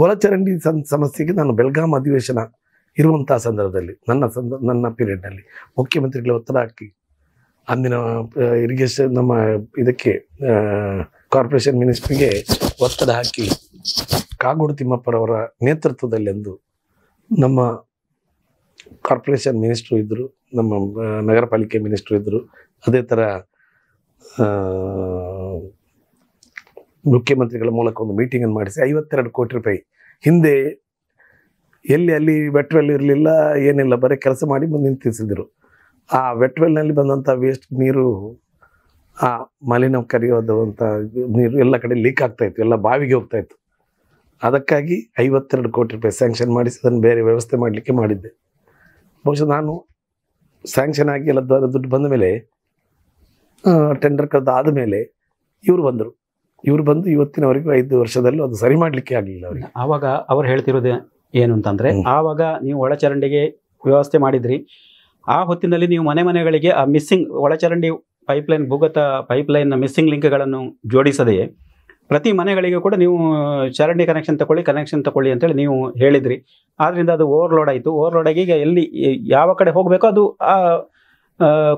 ಒಳಚರಂಡಿ ಸಮಸ್ಯೆಗೆ ನಾನು ಬೆಳಗಾಂ ಅಧಿವೇಶನ ಇರುವಂಥ ಸಂದರ್ಭದಲ್ಲಿ ನನ್ನ ಪೀರಿಯಡ್ನಲ್ಲಿ ಮುಖ್ಯಮಂತ್ರಿಗಳ ಒತ್ತಡ ಹಾಕಿ ಅಂದಿನ ಇರಿಗೇಷನ್ ನಮ್ಮ ಇದಕ್ಕೆ ಕಾರ್ಪೊರೇಷನ್ ಮಿನಿಸ್ಟ್ರಿಗೆ ಒತ್ತಡ ಹಾಕಿ ಕಾಗೋಡು ತಿಮ್ಮಪ್ಪರವರ ನೇತೃತ್ವದಲ್ಲಿ ಎಂದು ನಮ್ಮ ಕಾರ್ಪೊರೇಷನ್ ಮಿನಿಸ್ಟ್ರು ಇದ್ದರು, ನಮ್ಮ ನಗರ ಪಾಲಿಕೆ ಮಿನಿಸ್ಟ್ರು ಇದ್ದರು, ಅದೇ ಥರ ಮುಖ್ಯಮಂತ್ರಿಗಳ ಮೂಲಕ ಒಂದು ಮೀಟಿಂಗನ್ನು ಮಾಡಿಸಿ 52 ಕೋಟಿ ರೂಪಾಯಿ ಹಿಂದೆ ಅಲ್ಲಿ ವೆಟ್ವೆಲ್ ಇರಲಿಲ್ಲ, ಏನಿಲ್ಲ, ಬರೀ ಕೆಲಸ ಮಾಡಿ ಬಂದು ನಿಂತಿಸಿದ್ರು. ಆ ವೆಟ್ವೆಲ್ನಲ್ಲಿ ಬಂದಂಥ ವೇಸ್ಟ್ ನೀರು, ಆ ಮಲಿನ ಕರೆಯೋದಂಥ ನೀರು ಎಲ್ಲ ಕಡೆ ಲೀಕ್ ಆಗ್ತಾಯಿತ್ತು, ಎಲ್ಲ ಬಾವಿಗೆ ಹೋಗ್ತಾಯಿತ್ತು. ಅದಕ್ಕಾಗಿ 52 ಕೋಟಿ ರೂಪಾಯಿ ಸ್ಯಾಂಕ್ಷನ್ ಮಾಡಿಸಿ ಅದನ್ನು ಬೇರೆ ವ್ಯವಸ್ಥೆ ಮಾಡಲಿಕ್ಕೆ ಮಾಡಿದ್ದೆ. ಬಹುಶಃ ನಾನು ಸ್ಯಾಂಕ್ಷನ್ ಆಗಿ ಎಲ್ಲ ದುಡ್ಡು ಬಂದ ಮೇಲೆ, ಟೆಂಡರ್ ಕರೆದು ಆದಮೇಲೆ ಇವರು ಬಂದು ಇವತ್ತಿನವರೆಗೂ 5 ವರ್ಷದಲ್ಲೂ ಅದು ಸರಿ ಮಾಡಲಿಕ್ಕೆ ಆಗಲಿಲ್ಲ ಅವರಿಗೆ. ಆವಾಗ ಅವ್ರು ಹೇಳ್ತಿರೋದು ಏನು ಅಂತಂದರೆ, ಆವಾಗ ನೀವು ಒಳಚರಂಡಿಗೆ ವ್ಯವಸ್ಥೆ ಮಾಡಿದ್ರಿ. ಆ ಹೊತ್ತಿನಲ್ಲಿ ನೀವು ಮನೆಗಳಿಗೆ ಆ ಮಿಸ್ಸಿಂಗ್ ಒಳಚರಂಡಿ ಪೈಪ್ಲೈನ್, ಭೂಗತ ಪೈಪ್ಲೈನ್ನ ಮಿಸ್ಸಿಂಗ್ ಲಿಂಕ್ಗಳನ್ನು ಜೋಡಿಸದೆಯೇ ಪ್ರತಿ ಮನೆಗಳಿಗೆ ಕೂಡ ನೀವು ಚರಂಡಿ ಕನೆಕ್ಷನ್ ತಗೊಳ್ಳಿ ಅಂತೇಳಿ ನೀವು ಹೇಳಿದ್ರಿ. ಆದ್ದರಿಂದ ಅದು ಓವರ್ಲೋಡ್ ಆಯಿತು. ಓವರ್ಲೋಡ್ ಆಗಿ ಈಗ ಎಲ್ಲಿ ಯಾವ ಕಡೆ ಹೋಗಬೇಕೋ ಅದು ಆ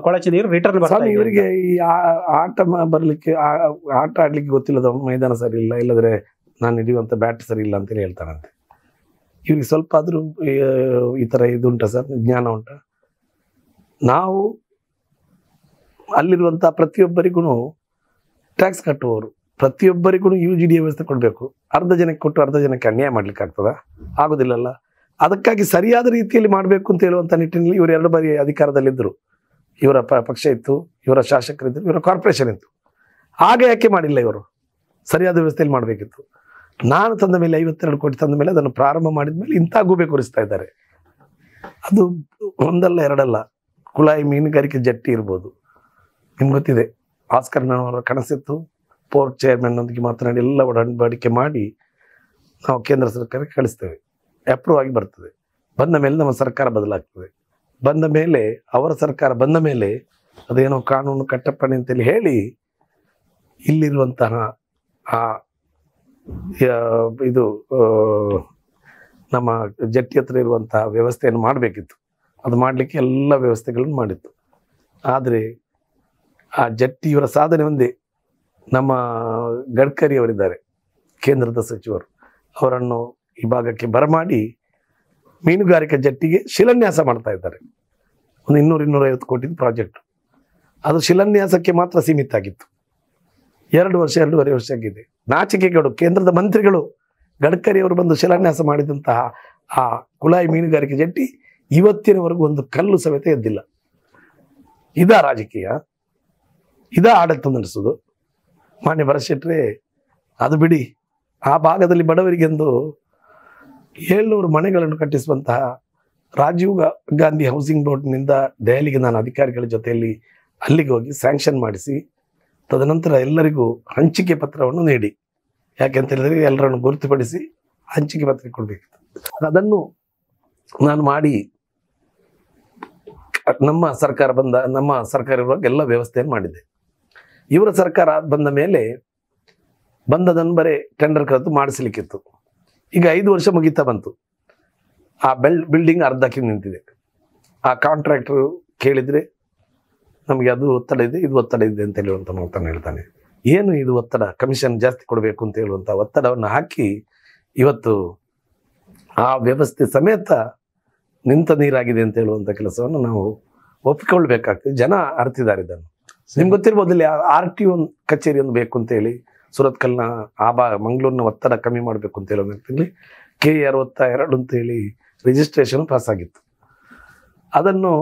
ಕೊಳಚೆ ನೀರು ರಿಟರ್ನ್ ಬರ್ತಾರೆ. ಇವರಿಗೆ ಈ ಆಟ ಬರಲಿಕ್ಕೆ, ಆಟ ಆಡ್ಲಿಕ್ಕೆ ಗೊತ್ತಿಲ್ಲದ ಮೈದಾನ ಸರಿ ಇಲ್ಲ, ಇಲ್ಲದ್ರೆ ನಾನು ಹಿಡಿಯುವಂಥ ಬ್ಯಾಟ್ ಸರಿ ಇಲ್ಲ ಅಂತೇಳಿ ಹೇಳ್ತಾರಂತೆ. ಇವ್ರಿಗೆ ಸ್ವಲ್ಪ ಆದರೂ ಈ ಥರ ಇದು ಉಂಟಾ ಸರ್, ಜ್ಞಾನ ಉಂಟಾ? ನಾವು ಅಲ್ಲಿರುವಂಥ ಪ್ರತಿಯೊಬ್ಬರಿಗೂ ಟ್ಯಾಕ್ಸ್ ಕಟ್ಟುವವರು, ಪ್ರತಿಯೊಬ್ಬರಿಗೂ UGD ವ್ಯವಸ್ಥೆ ಕೊಡಬೇಕು. ಅರ್ಧ ಜನಕ್ಕೆ ಕೊಟ್ಟು ಅರ್ಧ ಜನಕ್ಕೆ ಅನ್ಯಾಯ ಮಾಡ್ಲಿಕ್ಕೆ ಆಗ್ತದ? ಆಗೋದಿಲ್ಲಲ್ಲ. ಅದಕ್ಕಾಗಿ ಸರಿಯಾದ ರೀತಿಯಲ್ಲಿ ಮಾಡಬೇಕು ಅಂತ ಹೇಳುವಂಥ ನಿಟ್ಟಿನಲ್ಲಿ ಇವರು 2 ಬಾರಿ ಅಧಿಕಾರದಲ್ಲಿದ್ದರು. ಇವರ ಪಕ್ಷ ಇತ್ತು, ಇವರ ಶಾಸಕರಿದ್ದರು, ಇವರ ಕಾರ್ಪೊರೇಷನ್ ಇತ್ತು. ಆಗ ಯಾಕೆ ಮಾಡಿಲ್ಲ? ಇವರು ಸರಿಯಾದ ವ್ಯವಸ್ಥೆಯಲ್ಲಿ ಮಾಡಬೇಕಿತ್ತು. ನಾನು ತಂದ ಮೇಲೆ 52 ಕೋಟಿ ತಂದ ಮೇಲೆ ಅದನ್ನು ಪ್ರಾರಂಭ ಮಾಡಿದ ಮೇಲೆ ಇಂಥ ಗೂಬೆ ಕೂರಿಸ್ತಾ ಇದ್ದಾರೆ. ಅದು ಒಂದಲ್ಲ ಎರಡಲ್ಲ. ಕುಳಾಯಿ ಮೀನುಗಾರಿಕೆ ಜಟ್ಟಿ ಇರ್ಬೋದು, ನಿಮ್ಗೆ ಗೊತ್ತಿದೆ. ಆಸ್ಕರ್ನವರ ಕನಸಿತ್ತು, ಪೋರ್ಟ್ ಚೇರ್ಮನ್ನೊಂದಿಗೆ ಮಾತನಾಡಿ ಎಲ್ಲ ಒಡಂಬಡಿಕೆ ಮಾಡಿ ನಾವು ಕೇಂದ್ರ ಸರ್ಕಾರಕ್ಕೆ ಕಳಿಸ್ತೇವೆ. ಅಪ್ರೂವ್ ಆಗಿ ಬರ್ತದೆ. ಬಂದ ಮೇಲೆ ನಮ್ಮ ಸರ್ಕಾರ ಬದಲಾಗ್ತದೆ. ಬಂದ ಮೇಲೆ ಅವರ ಸರ್ಕಾರ ಬಂದ ಮೇಲೆ ಅದೇನೋ ಕಾನೂನು ಕಟ್ಟಪ್ಪಣೆ ಅಂತೇಳಿ ಹೇಳಿ ಇಲ್ಲಿರುವಂತಹ ಆ ಇದು ನಮ್ಮ ಜಟ್ಟಿ ಹತ್ರ ಇರುವಂತಹ ವ್ಯವಸ್ಥೆಯನ್ನು ಮಾಡಬೇಕಿತ್ತು. ಅದು ಮಾಡಲಿಕ್ಕೆ ಎಲ್ಲ ವ್ಯವಸ್ಥೆಗಳನ್ನು ಮಾಡಿತ್ತು. ಆದರೆ ಆ ಜಟ್ಟಿಯವರ ಸಾಧನೆ ಒಂದೇ. ನಮ್ಮ ಗಡ್ಕರಿ ಅವರಿದ್ದಾರೆ, ಕೇಂದ್ರದ ಸಚಿವರು, ಅವರನ್ನು ಈ ಭಾಗಕ್ಕೆ ಬರಮಾಡಿ ಮೀನುಗಾರಿಕೆ ಜಟ್ಟಿಗೆ ಶಿಲಾನ್ಯಾಸ ಮಾಡ್ತಾ ಇದ್ದಾರೆ. ಒಂದು 200-250 ಕೋಟಿ ಪ್ರಾಜೆಕ್ಟ್. ಅದು ಶಿಲಾನ್ಯಾಸಕ್ಕೆ ಮಾತ್ರ ಸೀಮಿತ ಆಗಿತ್ತು. 2 ವರ್ಷ 2.5 ವರ್ಷ ಆಗಿದೆ. ನಾಚಿಕೆಗಳು. ಕೇಂದ್ರದ ಮಂತ್ರಿಗಳು ಗಡ್ಕರಿ ಅವರು ಬಂದು ಶಿಲಾನ್ಯಾಸ ಮಾಡಿದಂತಹ ಆ ಕುಳಾಯಿ ಮೀನುಗಾರಿಕೆ ಜಟ್ಟಿ ಇವತ್ತಿನವರೆಗೂ ಒಂದು ಕಲ್ಲು ಸಮೇತ ಎದ್ದಿಲ್ಲ. ಇದಾ ರಾಜಕೀಯ? ಇದಾ ಆಡಳಿತ ನಡೆಸೋದು? ಮಾನ್ಯ ಭರಶೆಟ್ರೆ, ಅದು ಬಿಡಿ. ಆ ಭಾಗದಲ್ಲಿ ಬಡವರಿಗೆಂದು 700 ಮನೆಗಳನ್ನು ಕಟ್ಟಿಸುವಂತಹ ರಾಜೀವ್ ಗಾಂಧಿ ಹೌಸಿಂಗ್ ಬೋರ್ಡ್ನಿಂದ ದೆಹಲಿಗೆ ನಾನು ಅಧಿಕಾರಿಗಳ ಜೊತೆಯಲ್ಲಿ ಅಲ್ಲಿಗೆ ಹೋಗಿ ಸ್ಯಾಂಕ್ಷನ್ ಮಾಡಿಸಿ, ತದನಂತರ ಎಲ್ಲರಿಗೂ ಹಂಚಿಕೆ ಪತ್ರವನ್ನು ನೀಡಿ, ಯಾಕೆಂತ ಹೇಳಿದ್ರೆ ಎಲ್ಲರನ್ನು ಗುರುತುಪಡಿಸಿ ಹಂಚಿಕೆ ಪತ್ರ ಕೊಡಬೇಕಿತ್ತು. ಅದನ್ನು ನಾನು ಮಾಡಿ ನಮ್ಮ ಸರ್ಕಾರ ಇರುವಾಗ ಎಲ್ಲ ವ್ಯವಸ್ಥೆಯನ್ನು ಮಾಡಿದ್ದೆ. ಇವರ ಸರ್ಕಾರ ಬಂದ ಮೇಲೆ ಬಂದದನ್ನು ಬರೀ ಟೆಂಡರ್ ಕರೆದು ಮಾಡಿಸಲಿಕ್ಕಿತ್ತು. ಈಗ 5 ವರ್ಷ ಮುಗಿತಾ ಬಂತು. ಆ ಬಿಲ್ಡಿಂಗ್ ಅರ್ಧಕ್ಕೆ ನಿಂತಿದೆ. ಆ ಕಾಂಟ್ರಾಕ್ಟರ್ ಕೇಳಿದರೆ ನಮಗೆ ಅದು ಒತ್ತಡ ಇದೆ, ಇದು ಒತ್ತಡ ಇದೆ ಅಂತ ಹೇಳುವಂಥ ಮಾತನ್ನು ಹೇಳ್ತಾನೆ. ಏನು ಇದು ಒತ್ತಡ? ಕಮಿಷನ್ ಜಾಸ್ತಿ ಕೊಡಬೇಕು ಅಂತ ಹೇಳುವಂಥ ಒತ್ತಡವನ್ನು ಹಾಕಿ ಇವತ್ತು ಆ ವ್ಯವಸ್ಥೆ ಸಮೇತ ನಿಂತ ನೀರಾಗಿದೆ ಅಂತ ಹೇಳುವಂಥ ಕೆಲಸವನ್ನು ನಾವು ಒಪ್ಪಿಕೊಳ್ಬೇಕಾಗ್ತದೆ. ಜನ ಅರ್ತಿದ್ದಾರೆ ಇದನ್ನು. ನಿಮ್ಗೆ ಗೊತ್ತಿರ್ಬೋದು, ಇಲ್ಲಿ RTO ಕಚೇರಿ ಒಂದು ಬೇಕು ಅಂತೇಳಿ ಸುರತ್ಕಲ್ನ ಮಂಗಳೂರಿನ ಒತ್ತಡ ಕಮ್ಮಿ ಮಾಡಬೇಕು ಅಂತ ಹೇಳಿ K62 ಅಂತೇಳಿ ರಿಜಿಸ್ಟ್ರೇಷನ್ ಪಾಸ್ ಆಗಿತ್ತು. ಅದನ್ನು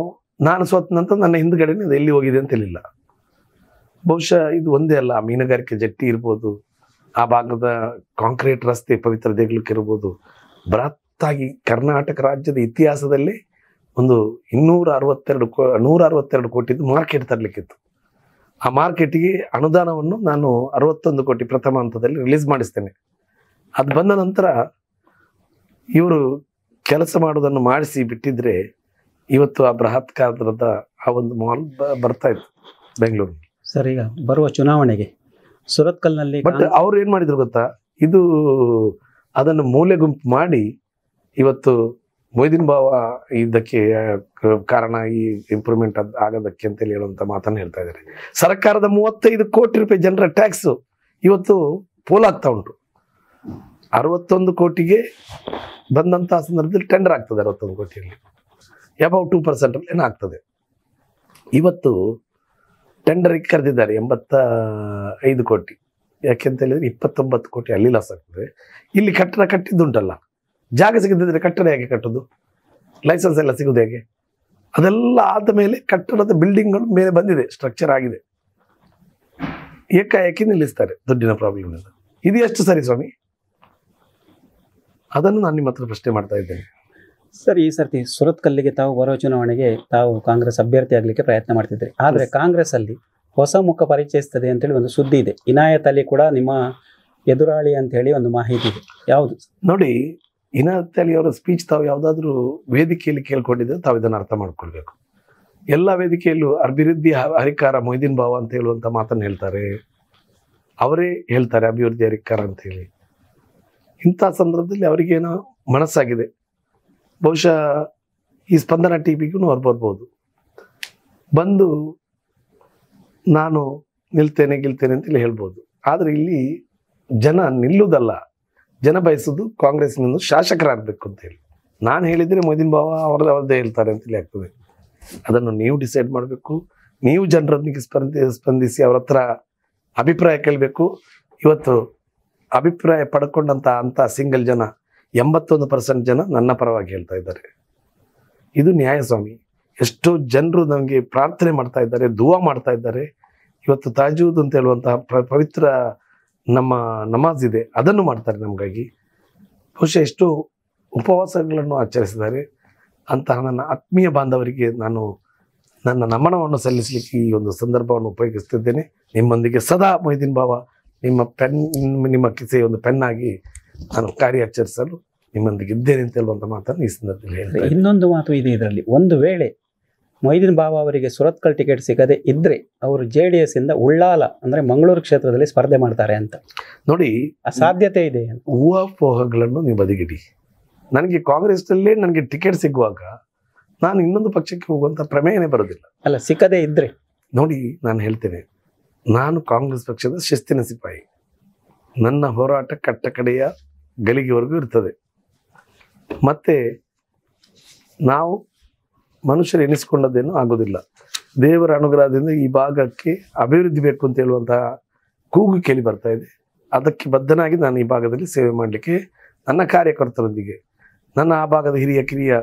ನಾನು ಸೋತ ನಂತರ ನನ್ನ ಹಿಂದ್ಗಡೆ ಅದು ಎಲ್ಲಿ ಹೋಗಿದೆ ಅಂತ ಹೇಳಿಲ್ಲ. ಬಹುಶಃ ಇದು ಒಂದೇ ಅಲ್ಲ, ಮೀನುಗಾರಿಕೆ ಜಟ್ಟಿ ಇರ್ಬೋದು, ಆ ಭಾಗದ ಕಾಂಕ್ರೀಟ್ ರಸ್ತೆ ಪವಿತ್ರ ದೇಗುಲಕ್ಕೆ ಇರ್ಬೋದು, ಬೃಹತ್ತಾಗಿ ಕರ್ನಾಟಕ ರಾಜ್ಯದ ಇತಿಹಾಸದಲ್ಲಿ ಒಂದು 162 ಕೋಟಿದು ಮಾರ್ಕೆಟ್ ತರಲಿಕ್ಕಿತ್ತು. ಆ ಮಾರ್ಕೆಟಿಗೆ ಅನುದಾನವನ್ನು ನಾನು 61 ಕೋಟಿ ಪ್ರಥಮ ಹಂತದಲ್ಲಿ ರಿಲೀಸ್ ಮಾಡಿಸ್ತೇನೆ. ಅದು ಬಂದ ನಂತರ ಇವರು ಕೆಲಸ ಮಾಡೋದನ್ನು ಮಾಡಿಸಿ ಬಿಟ್ಟಿದ್ರೆ ಇವತ್ತು ಆ ಬೃಹತ್ ಗಾತ್ರದ ಆ ಒಂದು ಮಾಲ್ ಬರ್ತಾ ಇತ್ತು ಬೆಂಗಳೂರು. ಸರ್, ಈಗ ಬರುವ ಚುನಾವಣೆಗೆ ಸುರತ್ಕಲ್ನಲ್ಲಿ ಬಟ್ ಅವ್ರು ಏನ್ ಮಾಡಿದ್ರು ಗೊತ್ತಾ, ಇದು ಅದನ್ನು ಮೂಲೆ ಗುಂಪು ಮಾಡಿ ಇವತ್ತು ಮೊಯ್ದೀನ್ ಬಾವ ಇದಕ್ಕೆ ಕಾರಣ, ಈ ಇಂಪ್ರೂವ್ಮೆಂಟ್ ಆಗೋದಕ್ಕೆ ಅಂತೇಳಿ ಹೇಳುವಂತ ಮಾತನ್ನು ಹೇಳ್ತಾ ಇದ್ದಾರೆ. ಸರ್ಕಾರದ 35 ಕೋಟಿ ರೂಪಾಯಿ ಜನರ ಟ್ಯಾಕ್ಸ್ ಇವತ್ತು ಪೋಲಾಗ್ತಾ ಉಂಟು. 61 ಕೋಟಿಗೆ ಬಂದಂತಹ ಸಂದರ್ಭದಲ್ಲಿ ಟೆಂಡರ್ ಆಗ್ತದೆ. 61 ಕೋಟಿಯಲ್ಲಿ ಅಬೌವ್ 2% ಏನಾಗ್ತದೆ. ಇವತ್ತು ಟೆಂಡರಿಗೆ ಕರೆದಿದ್ದಾರೆ 85 ಕೋಟಿ. ಯಾಕೆಂತ ಹೇಳಿದ್ರೆ 29 ಕೋಟಿ ಅಲ್ಲಿ ಲಾಸ್ ಆಗ್ತದೆ. ಇಲ್ಲಿ ಕಟ್ಟಡ ಕಟ್ಟಿದ್ದುಂಟಲ್ಲ, ಜಾಗ ಸಿಗದಿದ್ರೆ ಕಟ್ಟಡ ಹೇಗೆ ಕಟ್ಟೋದು? ಲೈಸೆನ್ಸ್ ಎಲ್ಲ ಸಿಗೋದು ಹೇಗೆ? ಅದೆಲ್ಲ ಆದ ಮೇಲೆ ಕಟ್ಟಡದ ಬಿಲ್ಡಿಂಗ್ಗಳು ಮೇಲೆ ಬಂದಿದೆ, ಸ್ಟ್ರಕ್ಚರ್ ಆಗಿದೆ, ಏಕಾಏಕಿ ನಿಲ್ಲಿಸ್ತಾರೆ ದುಡ್ಡಿನ ಪ್ರಾಬ್ಲಮ್ ಎಲ್ಲ. ಇದು ಎಷ್ಟು ಸರಿ ಸ್ವಾಮಿ? ಅದನ್ನು ನಾನು ನಿಮ್ಮ ಹತ್ರ ಪ್ರಶ್ನೆ ಮಾಡ್ತಾ ಇದ್ದೇನೆ. ಸರ್, ಈ ಸರ್ತಿ ಸುರತ್ಕಲ್ಲಿಗೆ ತಾವು ಬರೋ ಚುನಾವಣೆಗೆ ತಾವು ಕಾಂಗ್ರೆಸ್ ಅಭ್ಯರ್ಥಿ ಆಗಲಿಕ್ಕೆ ಪ್ರಯತ್ನ ಮಾಡ್ತಿದ್ರಿ. ಆದರೆ ಕಾಂಗ್ರೆಸ್ ಅಲ್ಲಿ ಹೊಸ ಮುಖ ಪರಿಚಯಿಸ್ತದೆ ಅಂತೇಳಿ ಒಂದು ಸುದ್ದಿ ಇದೆ. ಇನಾಯತ್ ಅಲಿ ಕೂಡ ನಿಮ್ಮ ಎದುರಾಳಿ ಅಂತ ಹೇಳಿ ಒಂದು ಮಾಹಿತಿ ಇದೆ. ಯಾವುದು ನೋಡಿ, ಇನಾಯತ್ ಅಲಿ ಅವರ ಸ್ಪೀಚ್ ತಾವು ಯಾವುದಾದ್ರೂ ವೇದಿಕೆಯಲ್ಲಿ ಕೇಳ್ಕೊಂಡಿದ್ರೆ ತಾವು ಇದನ್ನು ಅರ್ಥ ಮಾಡ್ಕೊಳ್ಬೇಕು. ಎಲ್ಲ ವೇದಿಕೆಯಲ್ಲೂ ಅಭಿವೃದ್ಧಿ ಹರಿಕಾರ ಮೊಯ್ದೀನ್ ಬಾವ ಅಂತ ಹೇಳುವಂತ ಮಾತನ್ನು ಹೇಳ್ತಾರೆ, ಅವರೇ ಹೇಳ್ತಾರೆ ಅಭಿವೃದ್ಧಿ ಹರಿಕಾರ ಅಂತ ಹೇಳಿ. ಇಂಥ ಸಂದರ್ಭದಲ್ಲಿ ಅವರಿಗೇನೋ ಮನಸ್ಸಾಗಿದೆ, ಬಹುಶಃ ಈ ಸ್ಪಂದನ ಟಿವಿಗೂ ಅವ್ರು ಬರ್ಬೋದು, ಬಂದು ನಾನು ನಿಲ್ತೇನೆ ಗೆಲ್ತೇನೆ ಅಂತೇಳಿ ಹೇಳ್ಬೋದು. ಆದರೆ ಇಲ್ಲಿ ಜನ ನಿಲ್ಲುವುದಲ್ಲ, ಜನ ಬಯಸೋದು ಕಾಂಗ್ರೆಸ್ನಿಂದ ಶಾಸಕರಾಗಬೇಕು ಅಂತ ಹೇಳಿ. ನಾನು ಹೇಳಿದರೆ ಮೊಯ್ದೀನ್ ಬಾವ ಅವ್ರದ್ದೇ ಹೇಳ್ತಾರೆ ಅಂತೇಳಿ ಆಗ್ತದೆ. ಅದನ್ನು ನೀವು ಡಿಸೈಡ್ ಮಾಡಬೇಕು. ನೀವು ಜನರೊಂದಿಗೆ ಸ್ಪಂದಿಸಿ ಅವ್ರ ಹತ್ರ ಅಭಿಪ್ರಾಯ ಕೇಳಬೇಕು. ಇವತ್ತು ಅಭಿಪ್ರಾಯ ಪಡ್ಕೊಂಡಂತ ಸಿಂಗಲ್ ಜನ 81% ಜನ ನನ್ನ ಪರವಾಗಿ ಹೇಳ್ತಾ ಇದ್ದಾರೆ. ಇದು ನ್ಯಾಯ ಸ್ವಾಮಿ. ಎಷ್ಟೋ ಜನರು ನಮಗೆ ಪ್ರಾರ್ಥನೆ ಮಾಡ್ತಾ ಇದ್ದಾರೆ, ದುವಾ ಮಾಡ್ತಾ ಇದ್ದಾರೆ. ಇವತ್ತು ತಾಜೂದ್ ಅಂತ ಹೇಳುವಂತಹ ಪವಿತ್ರ ನಮ್ಮ ನಮಾಜ್ ಇದೆ, ಅದನ್ನು ಮಾಡ್ತಾರೆ ನಮಗಾಗಿ. ಬಹುಶಃ ಎಷ್ಟು ಉಪವಾಸಗಳನ್ನು ಆಚರಿಸಿದ್ದಾರೆ. ಅಂತಹ ನನ್ನ ಆತ್ಮೀಯ ಬಾಂಧವರಿಗೆ ನಾನು ನನ್ನ ನಮನವನ್ನು ಸಲ್ಲಿಸಲಿಕ್ಕೆ ಈ ಒಂದು ಸಂದರ್ಭವನ್ನು ಉಪಯೋಗಿಸ್ತಿದ್ದೇನೆ. ನಿಮ್ಮೊಂದಿಗೆ ಸದಾ ಮೊಯ್ದೀನ್ ಬಾವ ನಿಮ್ಮ ಕಿಸೆ ಒಂದು ಪೆನ್ನಾಗಿ ನಾನು ಕಾರ್ಯಾಚರಿಸಲು ನಿಮ್ಮೊಂದಿಗೆ ಇದ್ದೇನೆ ಅಂತ ಹೇಳುವಂಥ ಮಾತನ್ನು ಈ ಸಂದರ್ಭದಲ್ಲಿ ಹೇಳ್ತಾರೆ. ಇನ್ನೊಂದು ಮಾತು ಇದೆ ಇದರಲ್ಲಿ, ಒಂದು ವೇಳೆ ಮೊಯ್ದೀನ್ ಬಾವ ಅವರಿಗೆ ಸುರತ್ಕಲ್ ಟಿಕೆಟ್ ಸಿಗದೆ ಇದ್ರೆ ಅವರು JDS ಇಂದ ಉಳ್ಳಾಲ ಅಂದ್ರೆ ಮಂಗಳೂರು ಕ್ಷೇತ್ರದಲ್ಲಿ ಸ್ಪರ್ಧೆ ಮಾಡ್ತಾರೆ ಅಂತ ನೋಡಿ, ಸಾಧ್ಯತೆ ಇದೆ. ಊಹಾಪೋಹಗಳನ್ನು ನೀವು ಬದಿಗಿಡಿ. ನನಗೆ ಕಾಂಗ್ರೆಸ್ನಲ್ಲೇ ನನಗೆ ಟಿಕೆಟ್ ಸಿಗುವಾಗ ನಾನು ಇನ್ನೊಂದು ಪಕ್ಷಕ್ಕೆ ಹೋಗುವಂತ ಪ್ರಮೇಯನೇ ಬರೋದಿಲ್ಲ. ಅಲ್ಲ, ಸಿಕ್ಕದೇ ಇದ್ರೆ ನೋಡಿ, ನಾನು ಹೇಳ್ತೇನೆ, ನಾನು ಕಾಂಗ್ರೆಸ್ ಪಕ್ಷದ ಶಿಸ್ತಿನ ಸಿಪಾಯಿ. ನನ್ನ ಹೋರಾಟ ಕಟ್ಟ ಕಡೆಯ ಗಳಿಗೆವರೆಗೂ ಇರ್ತದೆ. ಮತ್ತೆ ನಾವು ಮನುಷ್ಯರು ಎನಿಸಿಕೊಂಡದ್ದೇನು ಆಗೋದಿಲ್ಲ. ದೇವರ ಅನುಗ್ರಹದಿಂದ ಈ ಭಾಗಕ್ಕೆ ಅಭಿವೃದ್ಧಿ ಬೇಕು ಅಂತ ಹೇಳುವಂತಹ ಕೂಗು ಕೇಳಿ ಬರ್ತಾ ಇದೆ. ಅದಕ್ಕೆ ಬದ್ಧನಾಗಿ ನಾನು ಈ ಭಾಗದಲ್ಲಿ ಸೇವೆ ಮಾಡಲಿಕ್ಕೆ ನನ್ನ ಕಾರ್ಯಕರ್ತರೊಂದಿಗೆ, ನನ್ನ ಆ ಭಾಗದ ಹಿರಿಯ ಕಿರಿಯ